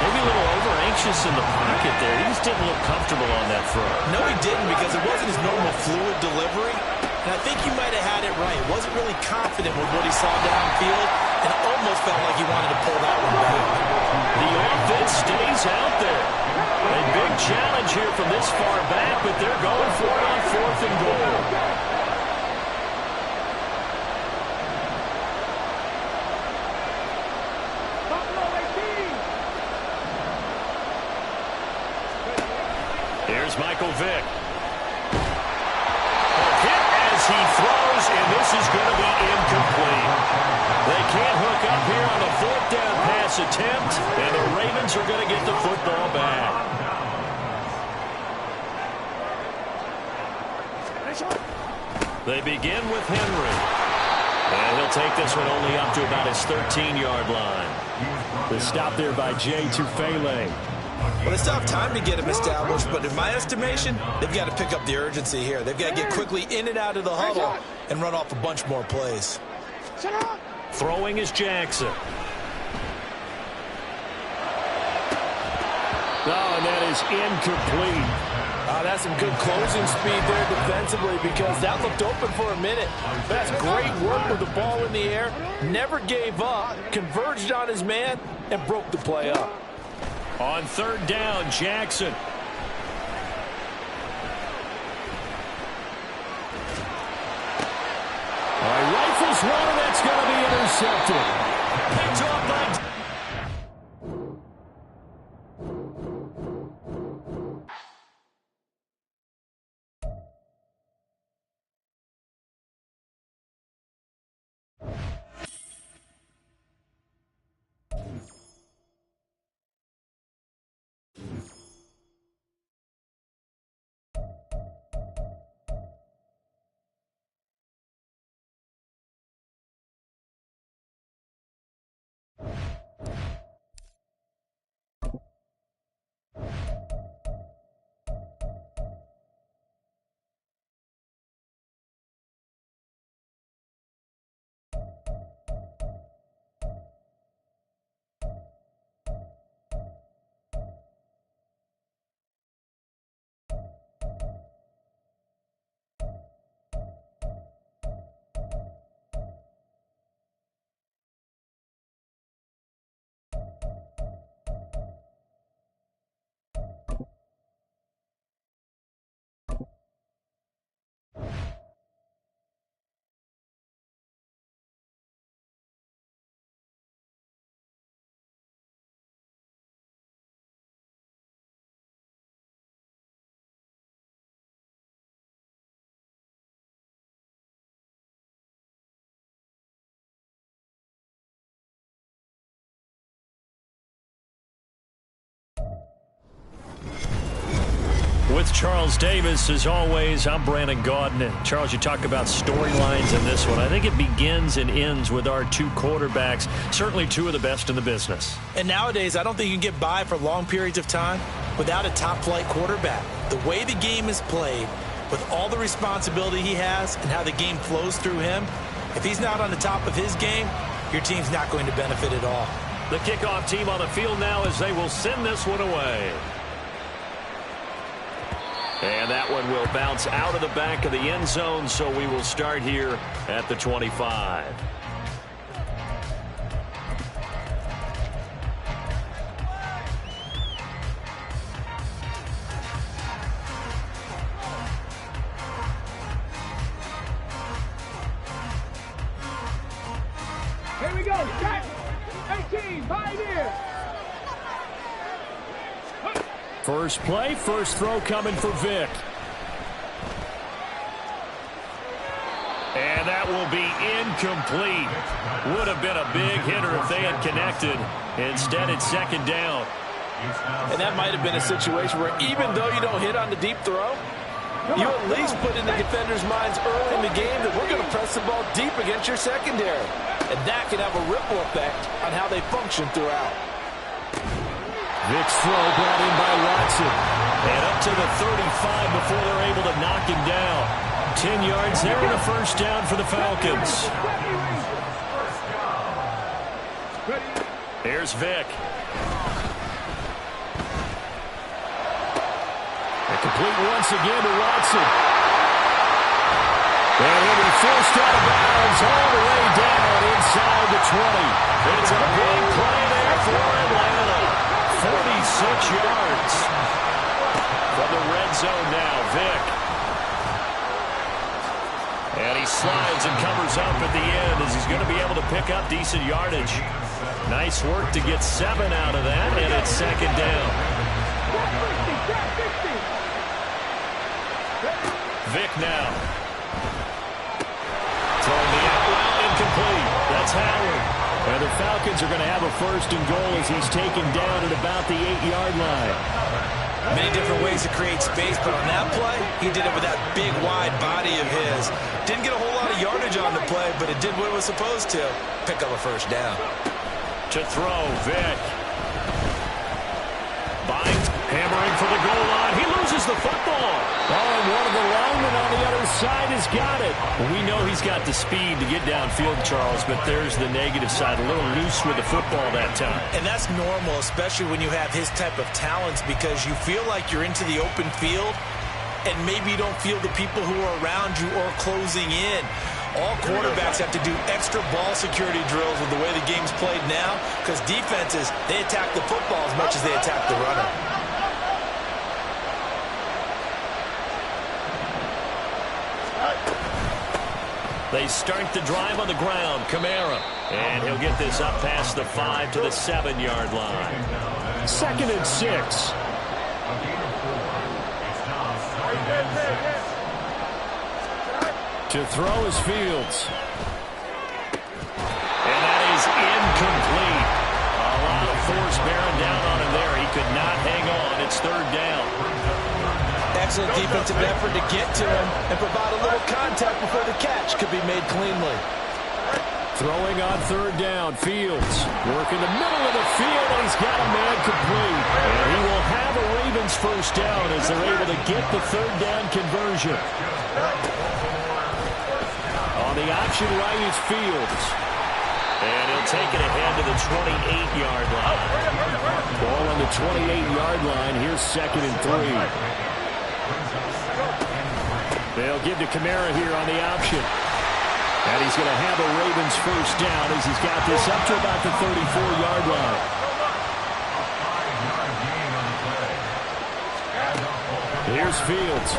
Maybe a little over-anxious in the pocket there. He just didn't look comfortable on that throw. No, he didn't, because it wasn't his normal fluid delivery. And I think he might have had it right. Wasn't really confident with what he saw downfield, and it almost felt like he wanted to pull that one back. The offense stays out there. A big challenge here from this far back, but they're going for it on 4th and goal. Here's Michael Vick. Hit as he throws, and this is going to be incomplete. They can't hook up here on the 4th down pass attempt, and the Ravens are going to get the football back. They begin with Henry. And he'll take this one only up to about his 13-yard line. The stop there by Jay Tufele. Well, they still have time to get him established, but in my estimation, they've got to pick up the urgency here. They've got to get quickly in and out of the huddle and run off a bunch more plays. Throwing is Jackson. Oh, and that is incomplete. That's some good closing speed there defensively, because that looked open for a minute. That's great work with the ball in the air. Never gave up, converged on his man, and broke the play up. On 3rd down, Jackson. Rifles one, and that's going to be intercepted. Picked off by With Charles Davis, as always, I'm Brandon Gaudin. And Charles, you talk about storylines in this one. I think it begins and ends with our two quarterbacks, certainly two of the best in the business. And nowadays, I don't think you can get by for long periods of time without a top-flight quarterback. The way the game is played, with all the responsibility he has and how the game flows through him, if he's not on the top of his game, your team's not going to benefit at all. The kickoff team on the field now as they will send this one away. And that one will bounce out of the back of the end zone, so we will start here at the 25. Here we go. Set. 18. Pioneer. First play, first throw coming for Vic. And that will be incomplete. Would have been a big hitter if they had connected. Instead, it's second down. And that might have been a situation where even though you don't hit on the deep throw, you at least put in the defenders' minds early in the game that we're going to press the ball deep against your secondary. And that can have a ripple effect on how they function throughout. Vic's throw brought in by Watson. And up to the 35 before they're able to knock him down. 10 yards there and a first down for the Falcons. Here's Vic. Complete once again to Watson. And he'll be forced out of bounds all the way down inside the 20. It's a big play there for Atlanta. 46 yards. From the red zone now, Vic. And he slides and covers up at the end as he's going to be able to pick up decent yardage. Nice work to get 7 out of that, and it's second down. Vic now. Throwing the out route, incomplete. That's Howard. And the Falcons are going to have a first and goal as he's taken down at about the 8-yard line. Many different ways to create space, but on that play, he did it with that big, wide body of his. Didn't get a whole lot of yardage on the play, but it did what it was supposed to. Pick up a first down. To throw, Vic. Bynes hammering for the goal line. He loses the football. Oh, and one of the linemen on the other side has got it. Well, we know he's got the speed to get downfield, Charles, but there's the negative side. A little loose with the football that time. And that's normal, especially when you have his type of talents, because you feel like you're into the open field, and maybe you don't feel the people who are around you or closing in. All quarterbacks have to do extra ball security drills with the way the game's played now, because defenses, they attack the football as much as they attack the runner. They start the drive on the ground. Kamara. And he'll get this up past the 5 to the 7-yard line. 2nd and 6. To throw is Fields. And that is incomplete. A lot of force bearing down on him there. He could not hang on. It's third down. Excellent defensive effort to get to him and provide a little contact before the catch could be made cleanly. Throwing on third down, Fields. Working the middle of the field, and he's got a man complete. And he will have a Ravens first down as they're able to get the third down conversion. On the option right is Fields. And he'll take it ahead to the 28-yard line. Ball on the 28-yard line. Here's 2nd and 3. They'll give to Kamara here on the option. And he's going to have a Ravens first down as he's got this up to about the 34-yard line. Here's Fields.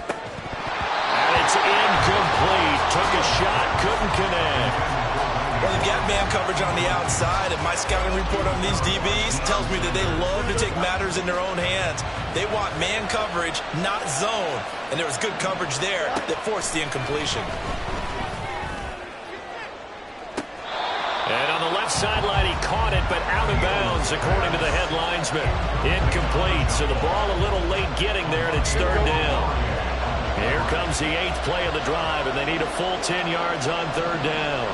And it's incomplete. Took a shot, couldn't connect. Well, they've got man coverage on the outside, and my scouting report on these DBs tells me that they love to take matters in their own hands. They want man coverage, not zone. And there was good coverage there that forced the incompletion. And on the left left sideline. He caught it, but out of bounds, according to the head linesman. Incomplete, so the ball a little late getting there, and it's third down. Here comes the 8th play of the drive, and they need a full 10 yards on third down.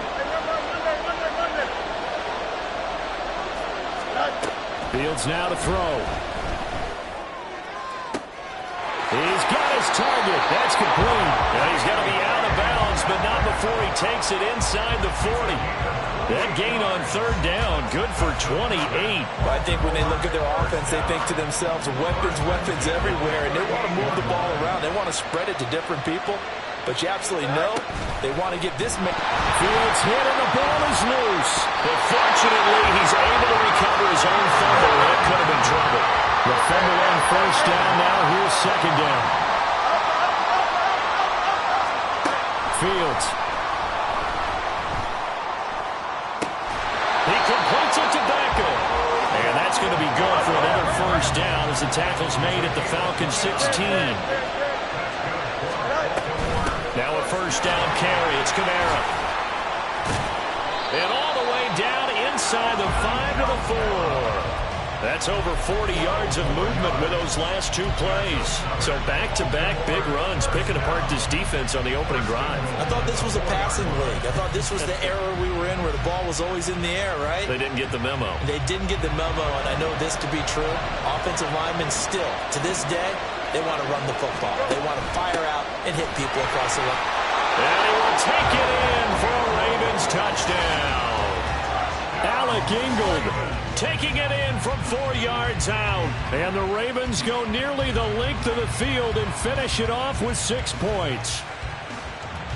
Fields now to throw. He's got his target. That's complete. Now he's got to be out of bounds, but not before he takes it inside the 40. That gain on third down, good for 28. I think when they look at their offense, they think to themselves, weapons, weapons everywhere, and they want to move the ball around. They want to spread it to different people, but you absolutely know they want to get this man. Fields hit, and the ball is loose. But fortunately, he's able to recover his own fumble. That could have been trouble. The fumble on first down. Now here's second down. Fields. He completes it to Beckham. And that's going to be good for another first down as the tackle's made at the Falcons' 16. Now a first down carry. It's Kamara. And all the way down inside the 5 to the 4. That's over 40 yards of movement with those last 2 plays. So back-to-back big runs, picking apart this defense on the opening drive. I thought this was a passing league. I thought this was the era we were in where the ball was always in the air, right? They didn't get the memo. They didn't get the memo, and I know this to be true. Offensive linemen still, to this day, they want to run the football. They want to fire out and hit people across the line. And he will take it in for a Ravens touchdown. Alec Ingold taking it in from 4 yards out. And the Ravens go nearly the length of the field and finish it off with 6 points.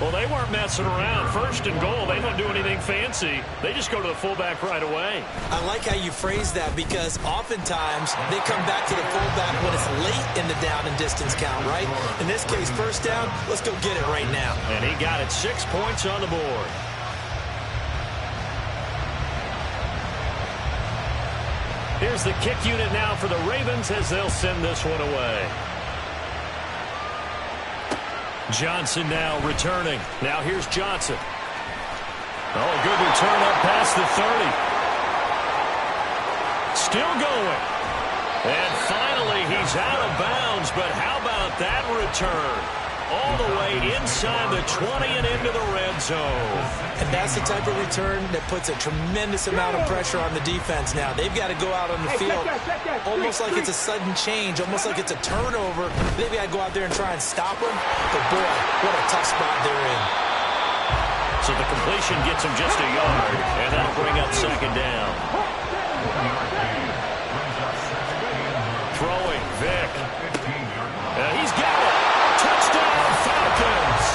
Well, they weren't messing around. First and goal, they don't do anything fancy. They just go to the fullback right away. I like how you phrase that because oftentimes they come back to the fullback when it's late in the down and distance count, right? In this case, first down, let's go get it right now. And he got it. 6 points on the board. Here's the kick unit now for the Ravens as they'll send this one away. Johnson now returning. Now here's Johnson. Oh, good return up past the 30. Still going. And finally, he's out of bounds, but how about that return? All the way inside the 20 and into the red zone. And that's the type of return that puts a tremendous amount of pressure on the defense now. They've got to go out on the field almost like it's a sudden change, almost like it's a turnover. They've got to go out there and try and stop them. But, boy, what a tough spot they're in. So the completion gets him just a yard, and that'll bring up second down. Throwing, Vic. He's got it. Touchdown, Falcons.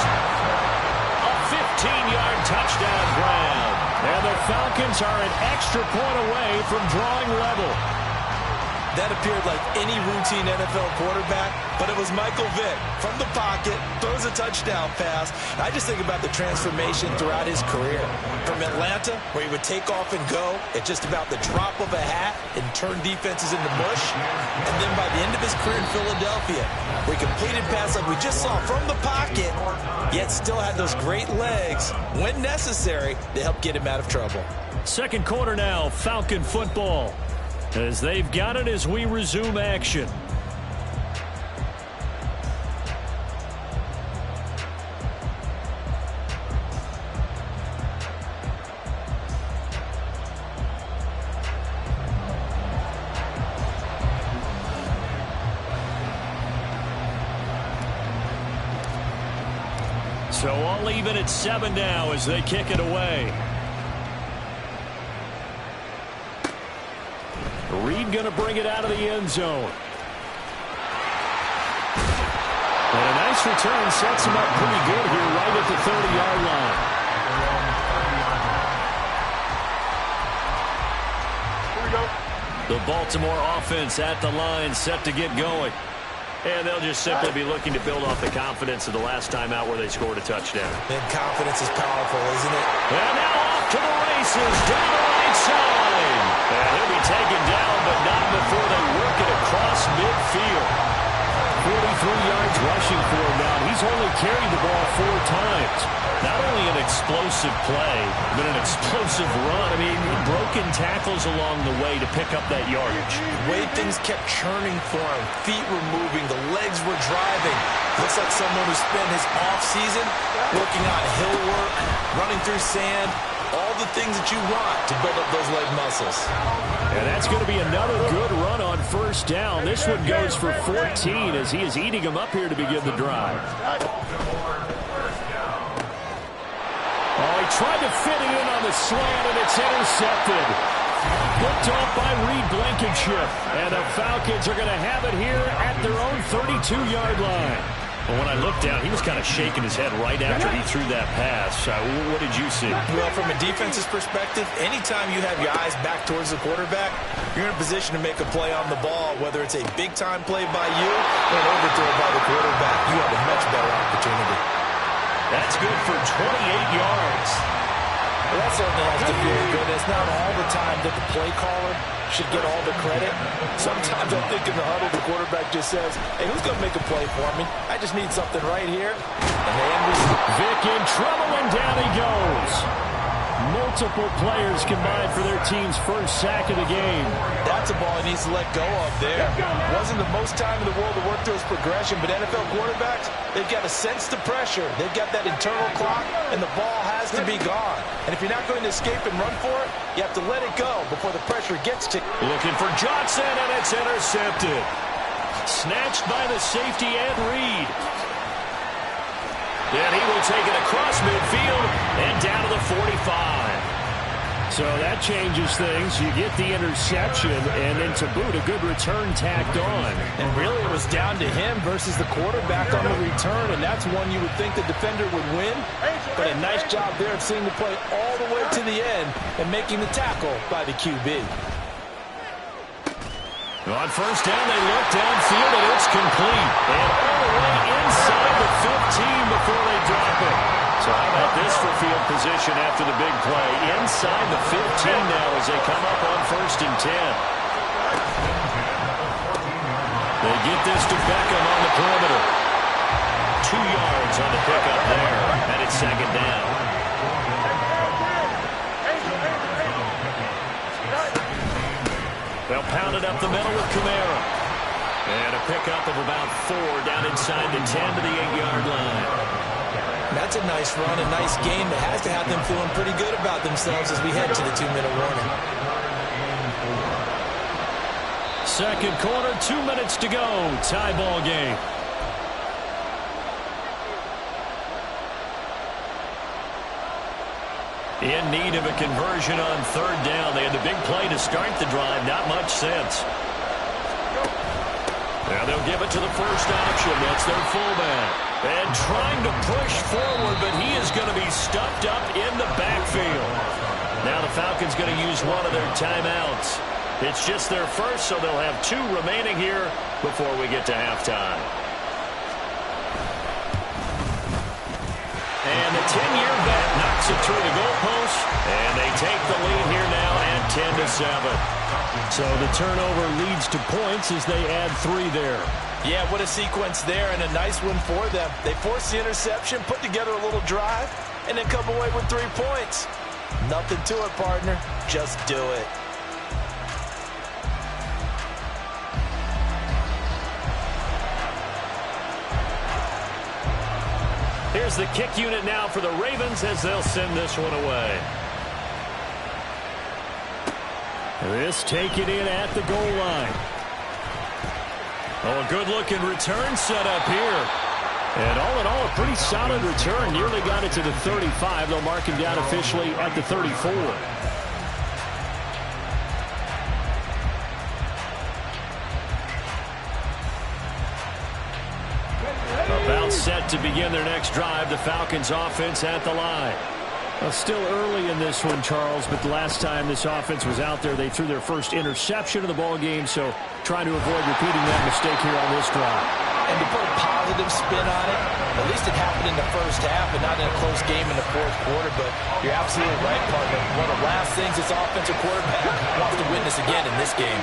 A 15-yard touchdown grab. And the Falcons are an extra point away from drawing level. That appeared like any routine NFL quarterback, but it was Michael Vick from the pocket, throws a touchdown pass. I just think about the transformation throughout his career. From Atlanta, where he would take off and go at just about the drop of a hat and turn defenses into mush. And then by the end of his career in Philadelphia, where he completed pass like we just saw from the pocket, yet still had those great legs, when necessary, to help get him out of trouble. Second quarter now, Falcon football. As they've got it as we resume action. So all even at 7 now as they kick it away. Reed going to bring it out of the end zone. And a nice return sets him up pretty good here right at the 30-yard line. Here we go. The Baltimore offense at the line set to get going. And they'll just simply be looking to build off the confidence of the last time out where they scored a touchdown. And confidence is powerful, isn't it? And now off to the races down the right side. And he'll be taken down, but not before they work it across midfield. 43 yards rushing for him now. He's only carried the ball 4 times. Not only an explosive play, but an explosive run. I mean, broken tackles along the way to pick up that yardage. The way things kept churning for him, feet were moving, the legs were driving. Looks like someone who spent his off-season working on hill work, running through sand, all the things that you want to build up those leg muscles. And that's going to be another good run on first down. This one goes for 14 as he is eating them up here to begin the drive. Oh, he tried to fit it in on the slant, and it's intercepted. Picked off by Reed Blankenship. And the Falcons are going to have it here at their own 32-yard line. Well, when I looked down, he was kind of shaking his head right after he threw that pass. What did you see? Well, from a defense's perspective, anytime you have your eyes back towards the quarterback, you're in a position to make a play on the ball, whether it's a big-time play by you or an overthrow by the quarterback. You have a much better opportunity. That's good for 28 yards. Well, that certainly has to feel good. It's not all the time that the play caller should get all the credit. Sometimes I think in the huddle, the quarterback just says, hey, who's going to make a play for me? I just need something right here. And they end Vic in trouble, and down he goes. Multiple players combined for their team's first sack of the game. That's a ball he needs to let go of there. Wasn't the most time in the world to work through his progression, but NFL quarterbacks, they've got to sense the pressure. They've got that internal clock, and the ball has to be gone. And if you're not going to escape and run for it, you have to let it go before the pressure gets to you. Looking for Johnson, and it's intercepted. Snatched by the safety, Ed Reed. And he will take it across midfield and down to the 45. So that changes things. You get the interception, and then to boot, a good return tacked on. And really it was down to him versus the quarterback on the return, and that's one you would think the defender would win. But a nice job there of seeing the play all the way to the end and making the tackle by the QB. On first down, they look downfield, and it's complete. And all the way inside the 15 before they drop it. So how about this for field position after the big play? Inside the 15 now as they come up on 1st and 10. They get this to Beckham on the perimeter. 2 yards on the pickup there, and it's 2nd down. They'll pound it up the middle with Kamara. And a pickup of about 4 down inside the 10 to the 8-yard line. That's a nice run, a nice game that has to have them feeling pretty good about themselves as we head to the 2-minute warning. Second quarter, 2 minutes to go. Tie ball game. In need of a conversion on 3rd down. They had the big play to start the drive. Not much sense. Now they'll give it to the first option. That's their fullback. And trying to push forward, but he is going to be stuffed up in the backfield. Now the Falcons going to use one of their timeouts. It's just their first, so they'll have 2 remaining here before we get to halftime. And the 10-year vet knocks it through the goalpost, and they take the lead here now at 10-7. So the turnover leads to points as they add 3 there. Yeah, what a sequence there, and a nice one for them. They forced the interception, put together a little drive, and then come away with 3 points. Nothing to it, partner. Just do it. Here's the kick unit now for the Ravens as they'll send this one away. This taken in at the goal line. Oh, a good-looking return set up here. And all in all, a pretty solid return. Nearly got it to the 35. They'll mark him down officially at the 34. About set to begin their next drive. The Falcons offense at the line. Well, still early in this one, Charles, but the last time this offense was out there, they threw their first interception of the ball game, so trying to avoid repeating that mistake here on this drive. And to put a positive spin on it, at least it happened in the first half and not in a close game in the fourth quarter. But you're absolutely right, partner. One of the last things this offensive quarterback wants to witness again in this game.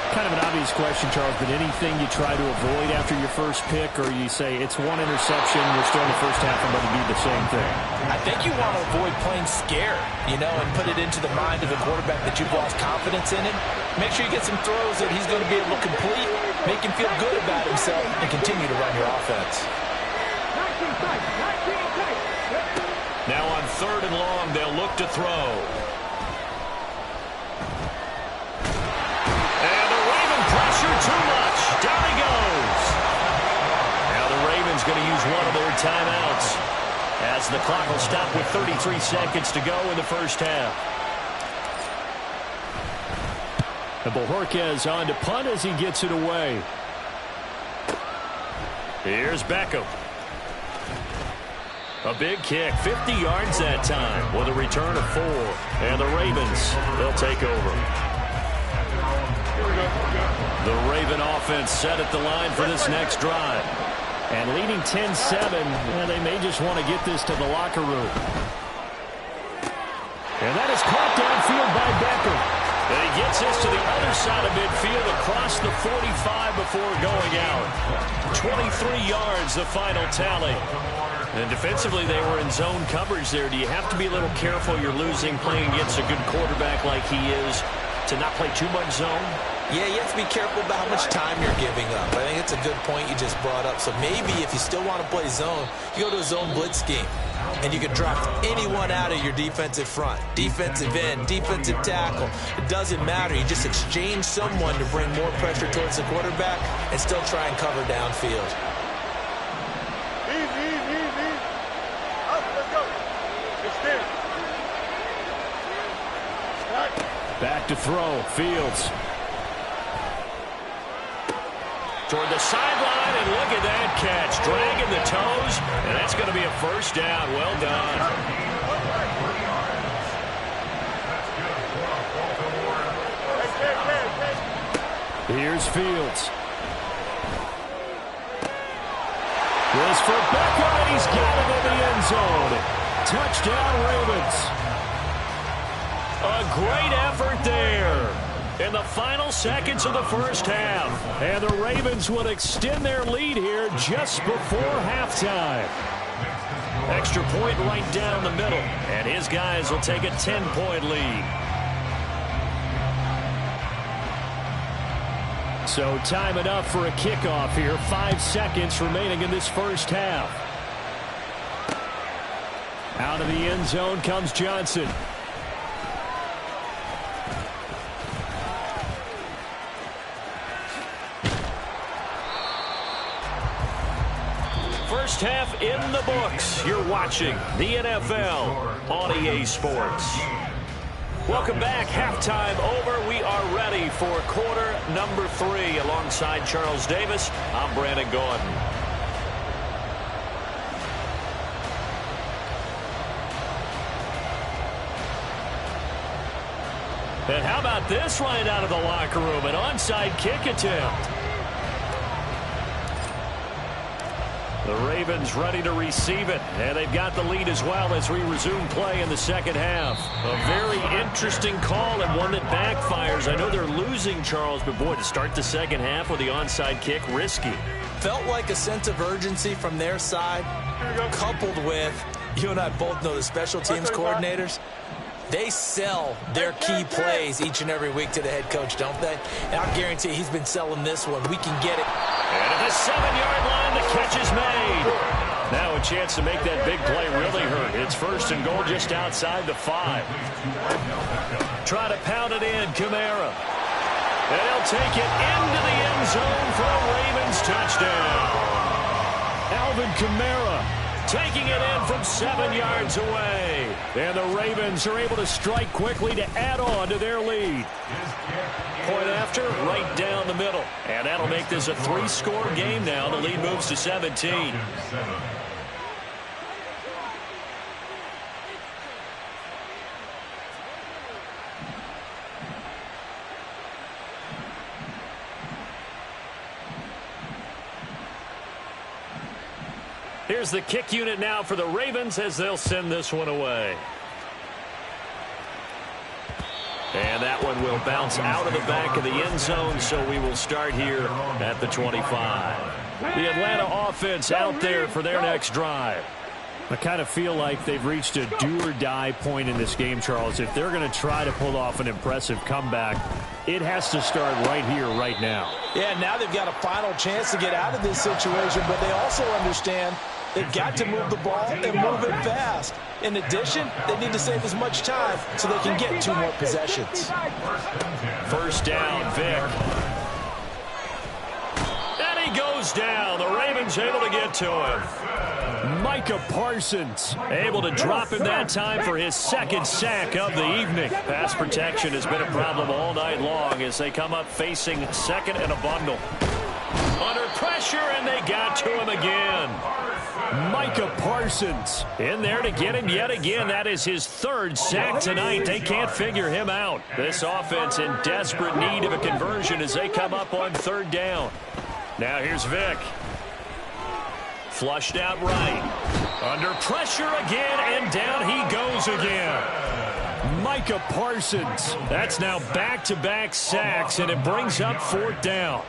Kind of an obvious question, Charles, but anything you try to avoid after your first pick, or you say it's one interception, we're still in the first half, I'm going to do the same thing? I think you want to avoid playing scared, and put it into the mind of a quarterback that you've lost confidence in him. Make sure you get some throws that he's going to be able to complete, make him feel good about himself, and continue to run your offense. Now on 3rd and long, they'll look to throw. Too much. Down he goes. Now the Ravens going to use one of their timeouts as the clock will stop with 33 seconds to go in the first half. And Bojorquez on to punt as he gets it away. Here's Beckham. A big kick, 50 yards that time with a return of 4. And the Ravens, they'll take over. The Raven offense set at the line for this next drive. And leading 10-7, they may just want to get this to the locker room. And that is caught downfield by Beckham. And he gets this to the other side of midfield across the 45 before going out. 23 yards, the final tally. And defensively, they were in zone coverage there. Do you have to be a little careful? You're losing playing against a good quarterback like he is to not play too much zone? Yeah, you have to be careful about how much time you're giving up. I think it's a good point you just brought up. So maybe if you still want to play zone, you go to a zone blitz scheme. And you can drop anyone out of your defensive front. Defensive end, defensive tackle. It doesn't matter. You just exchange someone to bring more pressure towards the quarterback and still try and cover downfield. Easy. Up, let's go. It's there. Back to throw. Fields. Toward the sideline, and look at that catch. Dragging the toes, and that's going to be a first down. Well done. Here's Fields. This for Beckham, and he's got it in the end zone. Touchdown, Ravens. A great effort there in the final seconds of the first half. And the Ravens would extend their lead here just before halftime. Extra point right down the middle. And his guys will take a 10-point lead. So time enough for a kickoff here. 5 seconds remaining in this first half. Out of the end zone comes Johnson. First half in the books. You're watching the NFL on EA Sports. Welcome back. Halftime over. We are ready for quarter number 3. Alongside Charles Davis, I'm Brandon Gordon. And how about this right out of the locker room? An onside kick attempt. The Ravens ready to receive it, and they've got the lead as well as we resume play in the second half. A very interesting call and one that backfires. I know they're losing, Charles, but boy, to start the second half with the onside kick, risky. Felt like a sense of urgency from their side, coupled with, you and I both know the special teams coordinators, they sell their key plays each and every week to the head coach, don't they? And I guarantee he's been selling this one. We can get it. And at the 7-yard line, the catch is made. Now a chance to make that big play really hurt. It's first and goal just outside the 5. Try to pound it in, Kamara. And he'll take it into the end zone for a Ravens touchdown. Alvin Kamara taking it in from 7 yards away. And the Ravens are able to strike quickly to add on to their lead. Point after, right down the middle. And that'll make this a 3-score game now. The lead moves to 17. Here's the kick unit now for the Ravens as they'll send this one away. And that one will bounce out of the back of the end zone, so we will start here at the 25. The Atlanta offense out there for their next drive. I kind of feel like they've reached a do-or-die point in this game, Charles. If they're going to try to pull off an impressive comeback, it has to start right here, right now. Yeah, now they've got a final chance to get out of this situation, but they also understand they've got to move the ball and move it fast. In addition, they need to save as much time so they can get 2 more possessions. First down, Vic. And he goes down. The Ravens able to get to him. Micah Parsons able to drop him that time for his second sack of the evening. Pass protection has been a problem all night long as they come up facing second and a bundle. Under pressure, and they got to him again. Micah Parsons in there to get him yet again. That is his 3rd sack tonight. They can't figure him out. This offense in desperate need of a conversion as they come up on 3rd down. Now here's Vic. Flushed out right. Under pressure again, and down he goes again. Micah Parsons. That's now back-to-back sacks, and it brings up 4th down.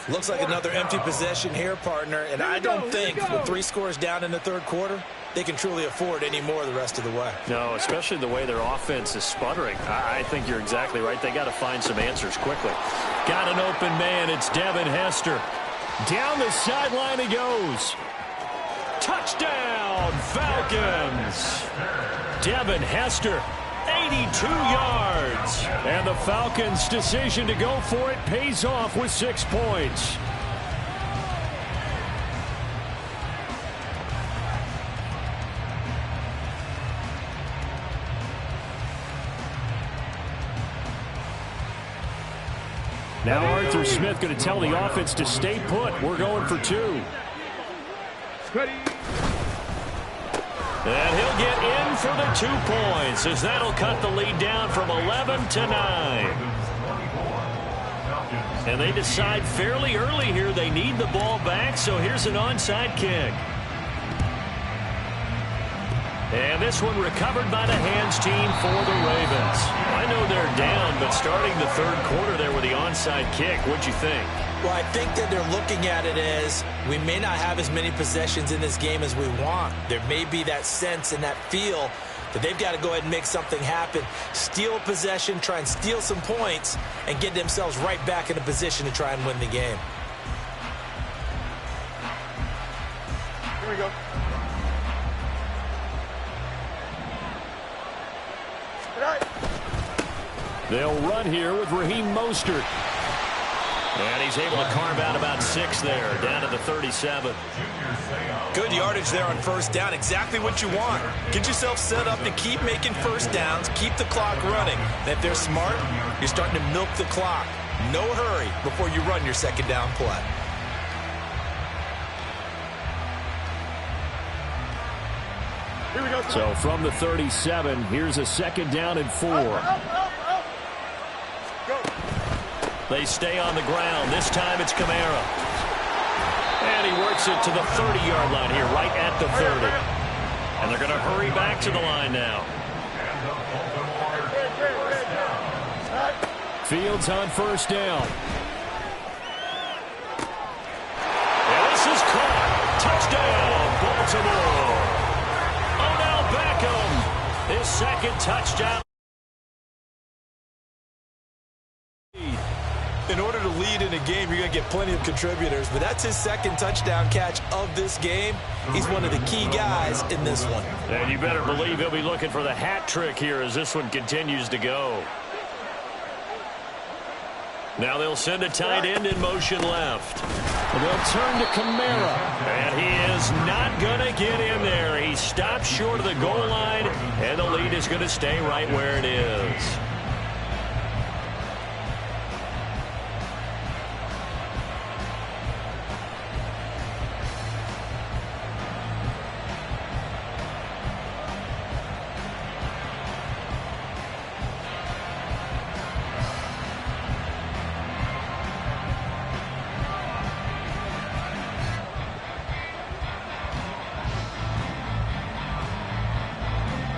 Looks like another empty possession here, partner, and I don't think with 3 scores down in the 3rd quarter, they can truly afford any more the rest of the way. No, especially the way their offense is sputtering. I think you're exactly right. They got to find some answers quickly. Got an open man. It's Devin Hester. Down the sideline he goes. Touchdown, Falcons. Devin Hester, 82 yards. And the Falcons' decision to go for it pays off with 6 points. Now Arthur Smith going to tell the offense to stay put. We're going for 2. And he'll get in for the 2 points as that'll cut the lead down from 11 to 9. And they decide fairly early here they need the ball back, so here's an onside kick. And this one recovered by the hands team for the Ravens. I know they're down, but starting the 3rd quarter there with the onside kick, what'd you think? Well, I think that they're looking at it as we may not have as many possessions in this game as we want. There may be that sense and that feel that they've got to go ahead and make something happen, steal a possession, try and steal some points, and get themselves right back in a position to try and win the game. Here we go. They'll run here with Raheem Mostert. And he's able to carve out about 6 there, down to the 37. Good yardage there on 1st down. Exactly what you want. Get yourself set up to keep making 1st downs, keep the clock running. And if they're smart, you're starting to milk the clock. No hurry before you run your 2nd down play. Here we go. So from the 37, here's a 2nd down and 4. They stay on the ground. This time it's Kamara. And he works it to the 30-yard line here, right at the 30. And they're going to hurry back to the line now. Fields on 1st down. And this is caught. Touchdown, Baltimore. Odell Beckham, his 2nd touchdown. In order to lead in a game, you're going to get plenty of contributors, but that's his 2nd touchdown catch of this game. He's one of the key guys in this one. And you better believe he'll be looking for the hat trick here as this one continues to go. Now they'll send a tight end in motion left. They'll turn to Kamara. And he is not going to get in there. He stops short of the goal line, and the lead is going to stay right where it is.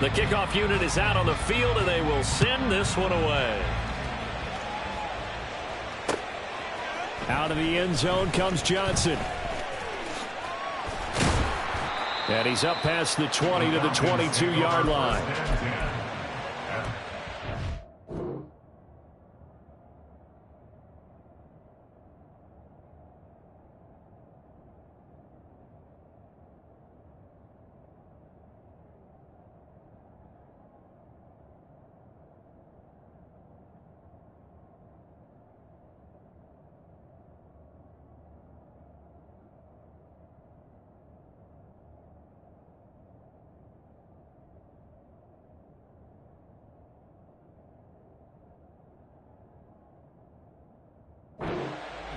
The kickoff unit is out on the field, and they will send this one away. Out of the end zone comes Johnson. And he's up past the 20 to the 22-yard line.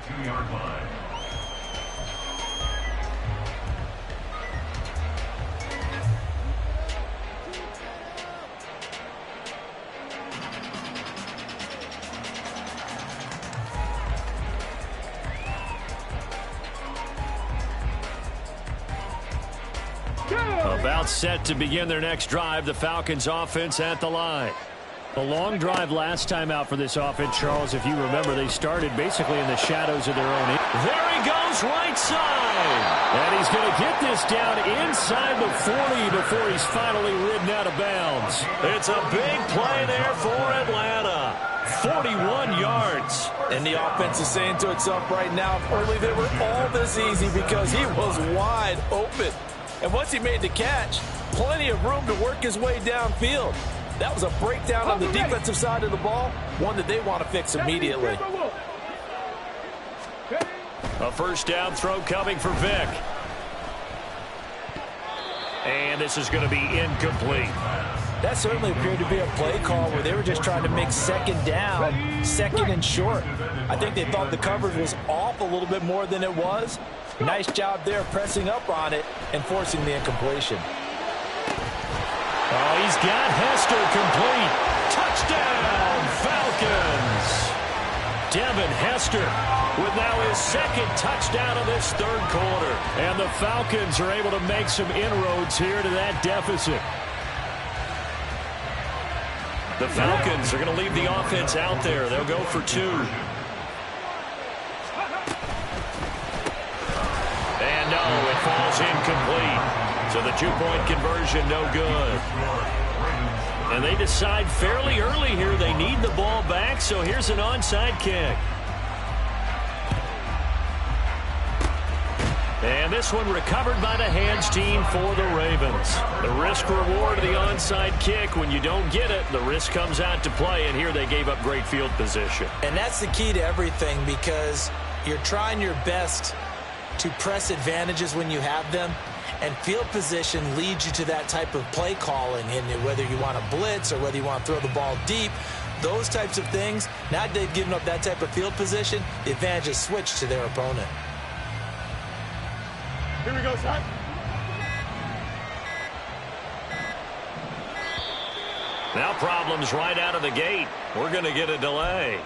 Two-yard line. About set to begin their next drive, the Falcons offense at the line. A long drive last time out for this offense, Charles. If you remember, they started basically in the shadows of their own. There he goes, right side. And he's going to get this down inside the 40 before he's finally ridden out of bounds. It's a big play there for Atlanta. 41 yards. And the offense is saying to itself right now, if only they were all this easy, because he was wide open. And once he made the catch, plenty of room to work his way downfield. That was a breakdown on the defensive side of the ball, one that they want to fix immediately. A first down throw coming for Vick. And this is going to be incomplete. That certainly appeared to be a play call where they were just trying to make second down, second and short. I think they thought the coverage was off a little bit more than it was. Nice job there pressing up on it and forcing the incompletion. Oh, he's got Hester complete. Touchdown, Falcons. Devin Hester with now his second touchdown of this third quarter. And the Falcons are able to make some inroads here to that deficit. The Falcons are going to leave the offense out there. They'll go for two. And no, it falls incomplete. So the two-point conversion no good. And they decide fairly early here they need the ball back, so here's an onside kick. And this one recovered by the hands team for the Ravens. The risk reward of the onside kick, when you don't get it, the risk comes out to play, and here they gave up great field position. And that's the key to everything, because you're trying your best to press advantages when you have them, and field position leads you to that type of play calling, and whether you want to blitz or whether you want to throw the ball deep, those types of things. Now that they've given up that type of field position, the advantage is switched to their opponent. Here we go, son. Now problems right out of the gate. We're going to get a delay.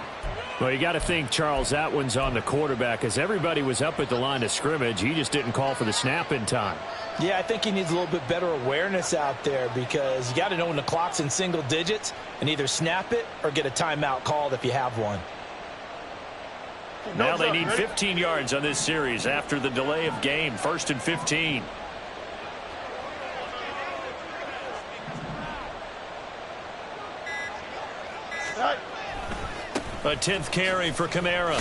Well, you got to think, Charles, that one's on the quarterback, as everybody was up at the line of scrimmage. He just didn't call for the snap in time. Yeah, I think he needs a little bit better awareness out there, because you got to know when the clock's in single digits and either snap it or get a timeout called if you have one. Now they need 15 yards on this series after the delay of game. 1st and 15. A 10th carry for Kamara.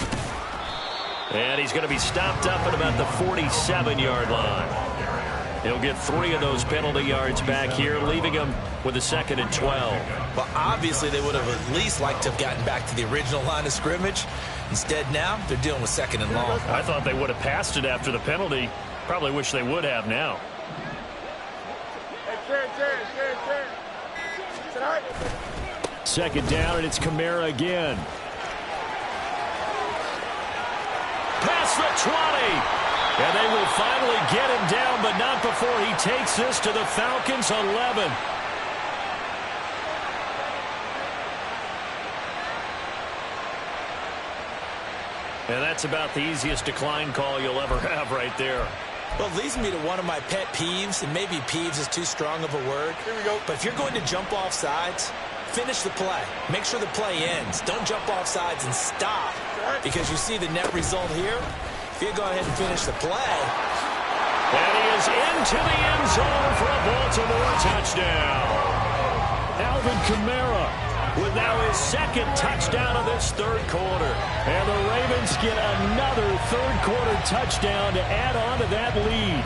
And he's going to be stopped up at about the 47-yard line. He'll get 3 of those penalty yards back here, leaving him with a 2nd and 12. Well, obviously they would have at least liked to have gotten back to the original line of scrimmage. Instead now, they're dealing with 2nd and long. I thought they would have passed it after the penalty. Probably wish they would have now. Second down, and it's Kamara again. Past the 20. And they will finally get him down, but not before he takes this to the Falcons' 11. And that's about the easiest decline call you'll ever have right there. Well, it leads me to one of my pet peeves, and maybe peeves is too strong of a word. Here we go. But if you're going to jump off sides, finish the play. Make sure the play ends. Don't jump off sides and stop, because you see the net result here. If you go ahead and finish the play. And he is into the end zone for a Baltimore touchdown. Alvin Kamara with now his second touchdown of this third quarter. And the Ravens get another third-quarter touchdown to add on to that lead.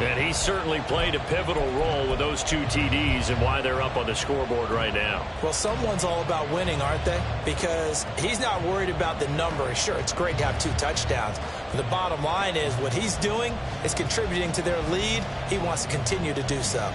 And he certainly played a pivotal role with those 2 TDs and why they're up on the scoreboard right now. Well, someone's all about winning, aren't they? Because he's not worried about the number. Sure, it's great to have 2 touchdowns. But the bottom line is what he's doing is contributing to their lead. He wants to continue to do so.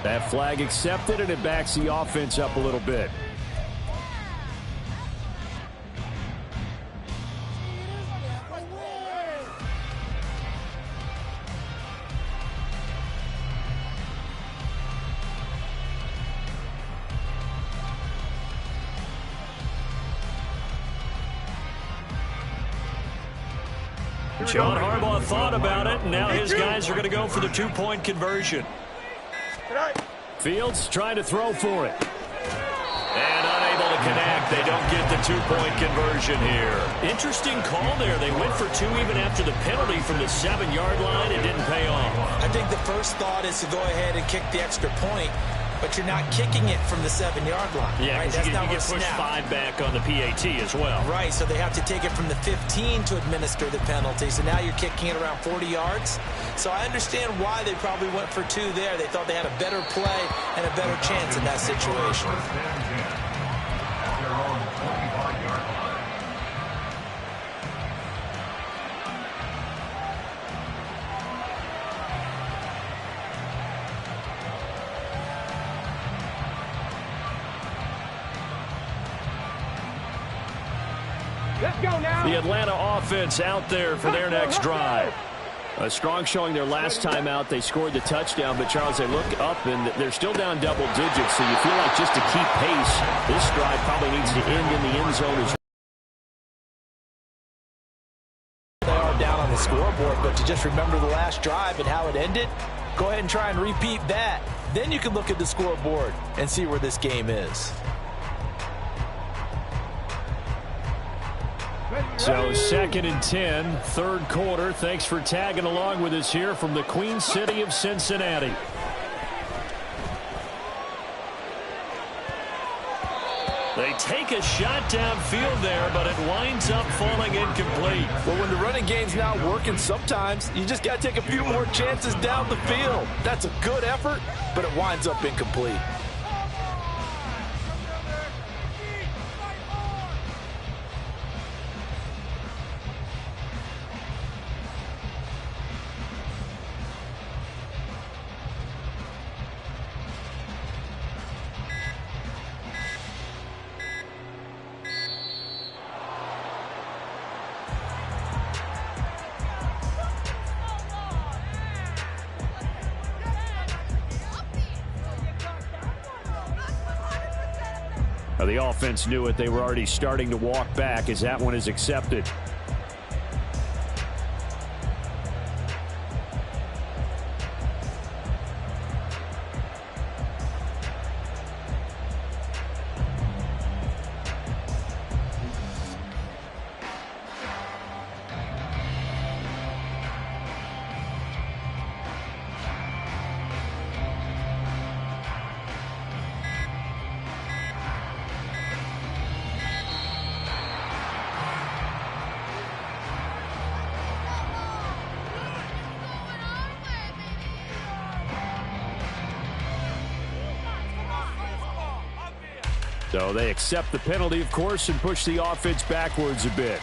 That flag accepted, and it backs the offense up a little bit. John Harbaugh thought about it, and now his guys are going to go for the 2-point conversion. Fields trying to throw for it. And unable to connect. They don't get the 2-point conversion here. Interesting call there. They went for 2 even after the penalty from the 7-yard line. It didn't pay off. I think the first thought is to go ahead and kick the extra point, but you're not kicking it from the 7-yard line. Yeah, right? because you get pushed 5 back on the PAT as well. Right, so they have to take it from the 15 to administer the penalty. So now you're kicking it around 40 yards. So I understand why they probably went for 2 there. They thought they had a better play and a better chance in that situation. At their own 25-yard line. Let's go now. The Atlanta offense out there for their next drive. A strong showing their last time out. They scored the touchdown, but Charles, they look up and they're still down double digits, so you feel like just to keep pace, this drive probably needs to end in the end zone as well. They are down on the scoreboard, but to just remember the last drive and how it ended, go ahead and try and repeat that. Then you can look at the scoreboard and see where this game is. So 2nd and 10, third quarter. Thanks for tagging along with us here from the Queen City of Cincinnati. They take a shot downfield there, but it winds up falling incomplete. Well, when the running game's not working, sometimes you just got to take a few more chances down the field. That's a good effort, but it winds up incomplete. The offense knew it. They were already starting to walk back as that one is accepted. So they accept the penalty, of course, and push the offense backwards a bit.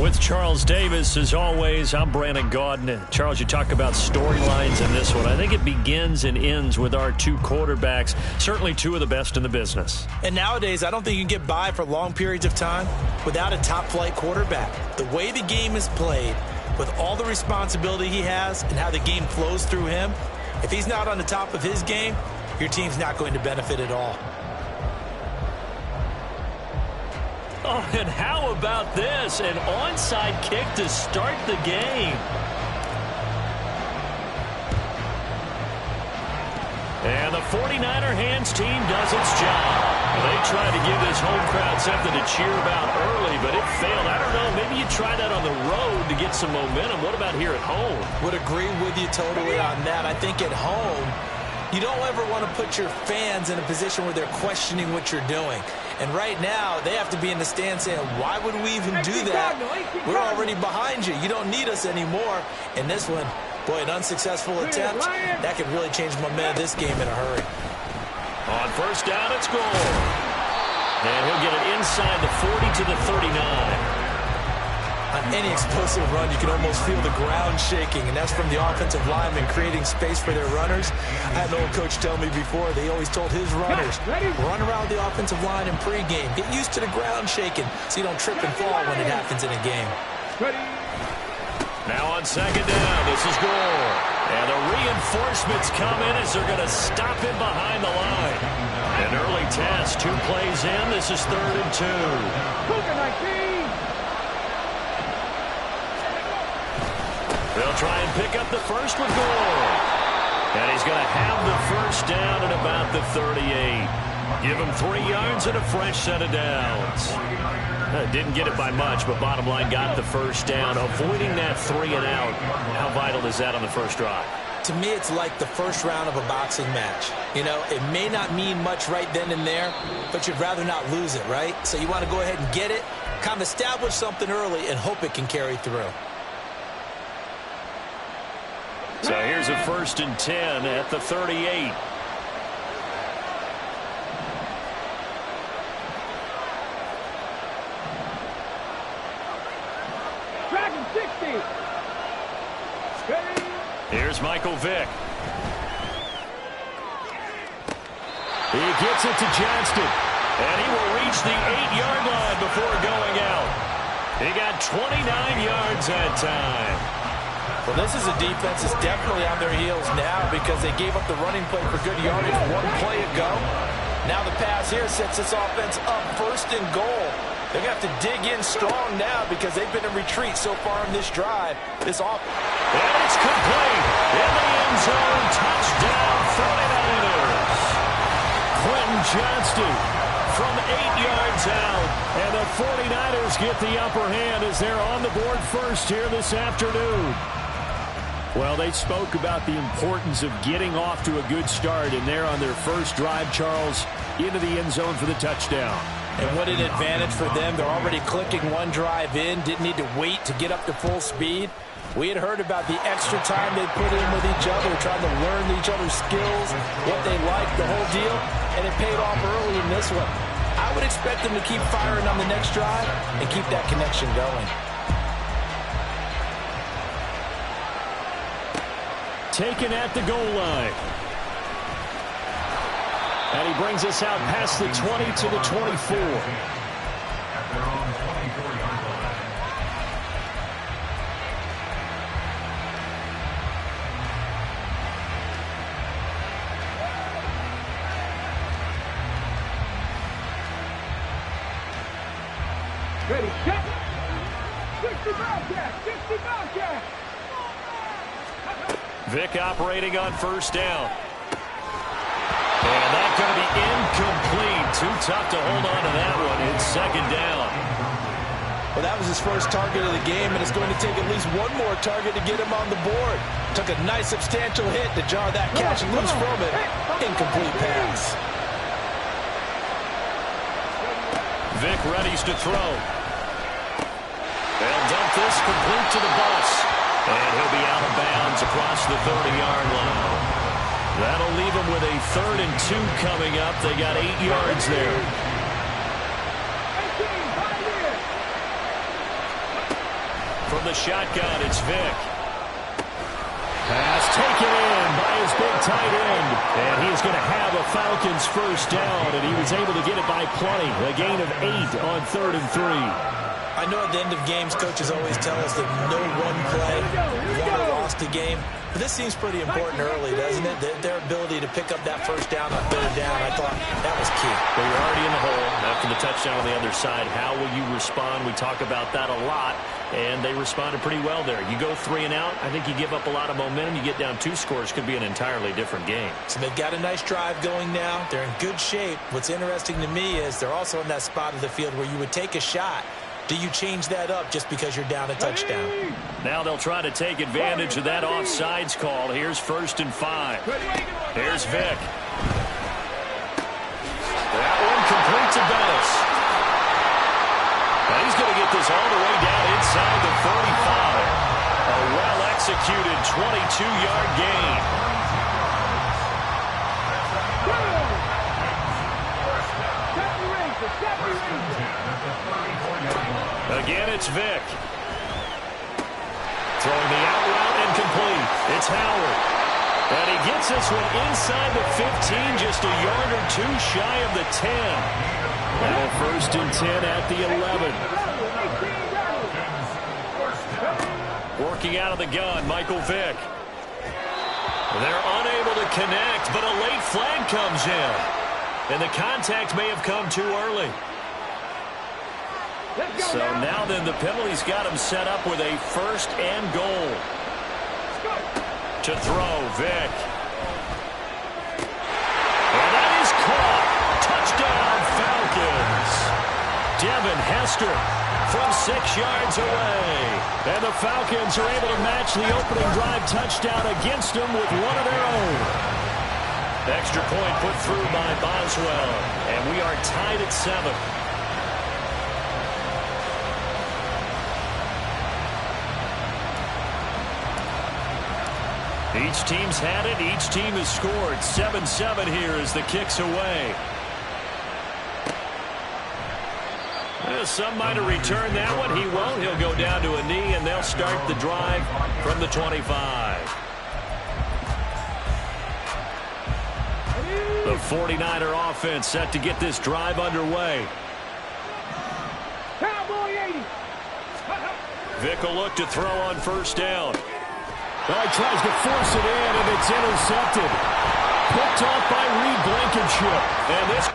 With Charles Davis, as always, I'm Brandon Gaudin. Charles, you talk about storylines in this one. I think it begins and ends with our two quarterbacks, certainly two of the best in the business. And nowadays, I don't think you can get by for long periods of time without a top-flight quarterback. The way the game is played, with all the responsibility he has and how the game flows through him, if he's not on the top of his game, your team's not going to benefit at all. Oh, and how about this? An onside kick to start the game. And the 49er hands team does its job. They tried to give this home crowd something to cheer about early, but it failed. I don't know, maybe you try that on the road to get some momentum. What about here at home? Would agree with you totally on that. I think at home, you don't ever want to put your fans in a position where they're questioning what you're doing. And right now, they have to be in the stand saying, why would we even do that? We're already behind you. You don't need us anymore. And this one, boy, an unsuccessful attempt, that could really change the momentum of this game in a hurry. On first down, it's goal. And he'll get it inside the 40 to the 39. On any explosive run, you can almost feel the ground shaking, and that's from the offensive linemen creating space for their runners. I had an old coach tell me before, they always told his runners, run around the offensive line in pregame. Get used to the ground shaking so you don't trip and fall when it happens in a game. Now on second down, this is goal. And the reinforcements come in as they're going to stop him behind the line. An early test, 2 plays in. This is 3rd and 2. They'll try and pick up the first with goal. And he's going to have the first down at about the 38. Give him 3 yards and a fresh set of downs. Didn't get it by much, but bottom line got the first down. Avoiding that 3 and out. How vital is that on the first drive? To me, it's like the first round of a boxing match. You know, it may not mean much right then and there, but you'd rather not lose it, right? So you want to go ahead and get it, Kind of establish something early and hope it can carry through. So here's a 1st and 10 at the 38. Dragon 60. Ready? Here's Michael Vick. He gets it to Johnston. And he will reach the 8-yard line before going out. He got 29 yards that time. Well, this is a defense that's definitely on their heels now because they gave up the running play for good yardage one play ago. Now the pass here sets this offense up 1st and goal. They're going to have to dig in strong now because they've been in retreat so far in this drive. This offense. And it's complete. In the end zone. Touchdown 49ers. Quentin Johnston from 8 yards out. And the 49ers get the upper hand as they're on the board first here this afternoon. Well, they spoke about the importance of getting off to a good start, and they're on their first drive, Charles, into the end zone for the touchdown. And what an advantage for them. They're already clicking one drive in, didn't need to wait to get up to full speed. We had heard about the extra time they put in with each other, trying to learn each other's skills, what they like, the whole deal, and it paid off early in this one. I would expect them to keep firing on the next drive and keep that connection going. Taken at the goal line. And he brings us out past the 20 to the 24. At their own 24-yard line. Ready, set. 60 Bobcat, 60 Bobcat. Vick operating on 1st down. And that's going to be incomplete. Too tough to hold on to that one. It's 2nd down. Well, that was his first target of the game, and it's going to take at least one more target to get him on the board. Took a nice substantial hit to jar that catch loose from it. Incomplete pass. Vick readies to throw. They'll dump this complete to the bus. And he'll be out of bounds across the 30-yard line. That'll leave him with a 3rd and 2 coming up. They got 8 yards there. From the shotgun, it's Vick. Pass taken in by his big tight end. And he's going to have a Falcons 1st down, and he was able to get it by plenty. A gain of 8 on 3rd and 3. I know at the end of games, coaches always tell us that no one play won or lost a game. But this seems pretty important early, doesn't it? Their ability to pick up that 1st down on 3rd down, I thought that was key. Well, you're already in the hole after the touchdown on the other side. How will you respond? We talk about that a lot, and they responded pretty well there. You go 3 and out, I think you give up a lot of momentum. You get down 2 scores, could be an entirely different game. So they've got a nice drive going now. They're in good shape. What's interesting to me is they're also in that spot of the field where you would take a shot. Do you change that up just because you're down a touchdown? Now they'll try to take advantage of that offsides call. Here's 1st and 5. Here's Vick. That one complete to Bettis. Now he's going to get this all the way down inside the 45. A well-executed 22-yard gain. Again, it's Vick. Throwing the out route incomplete. It's Howard. And he gets this one inside the 15, just a yard or 2 shy of the 10. Now 1st and 10 at the 11. Working out of the gun, Michael Vick. They're unable to connect, but a late flag comes in. And the contact may have come too early. So now then the penalty's got him set up with a 1st and goal. To throw, Vick. And that is caught. Touchdown, Falcons. Devin Hester from 6 yards away. And the Falcons are able to match the opening drive touchdown against them with one of their own. Extra point put through by Boswell. And we are tied at 7. Each team's had it. Each team has scored. 7-7 here as the kick's away. Well, some might have returned that one. He won't. He'll go down to a knee, and they'll start the drive from the 25. The 49er offense set to get this drive underway. Cowboy 80. Vick will look to throw on first down. Well, he tries to force it in, and it's intercepted. Picked off by Reed Blankenship. And this...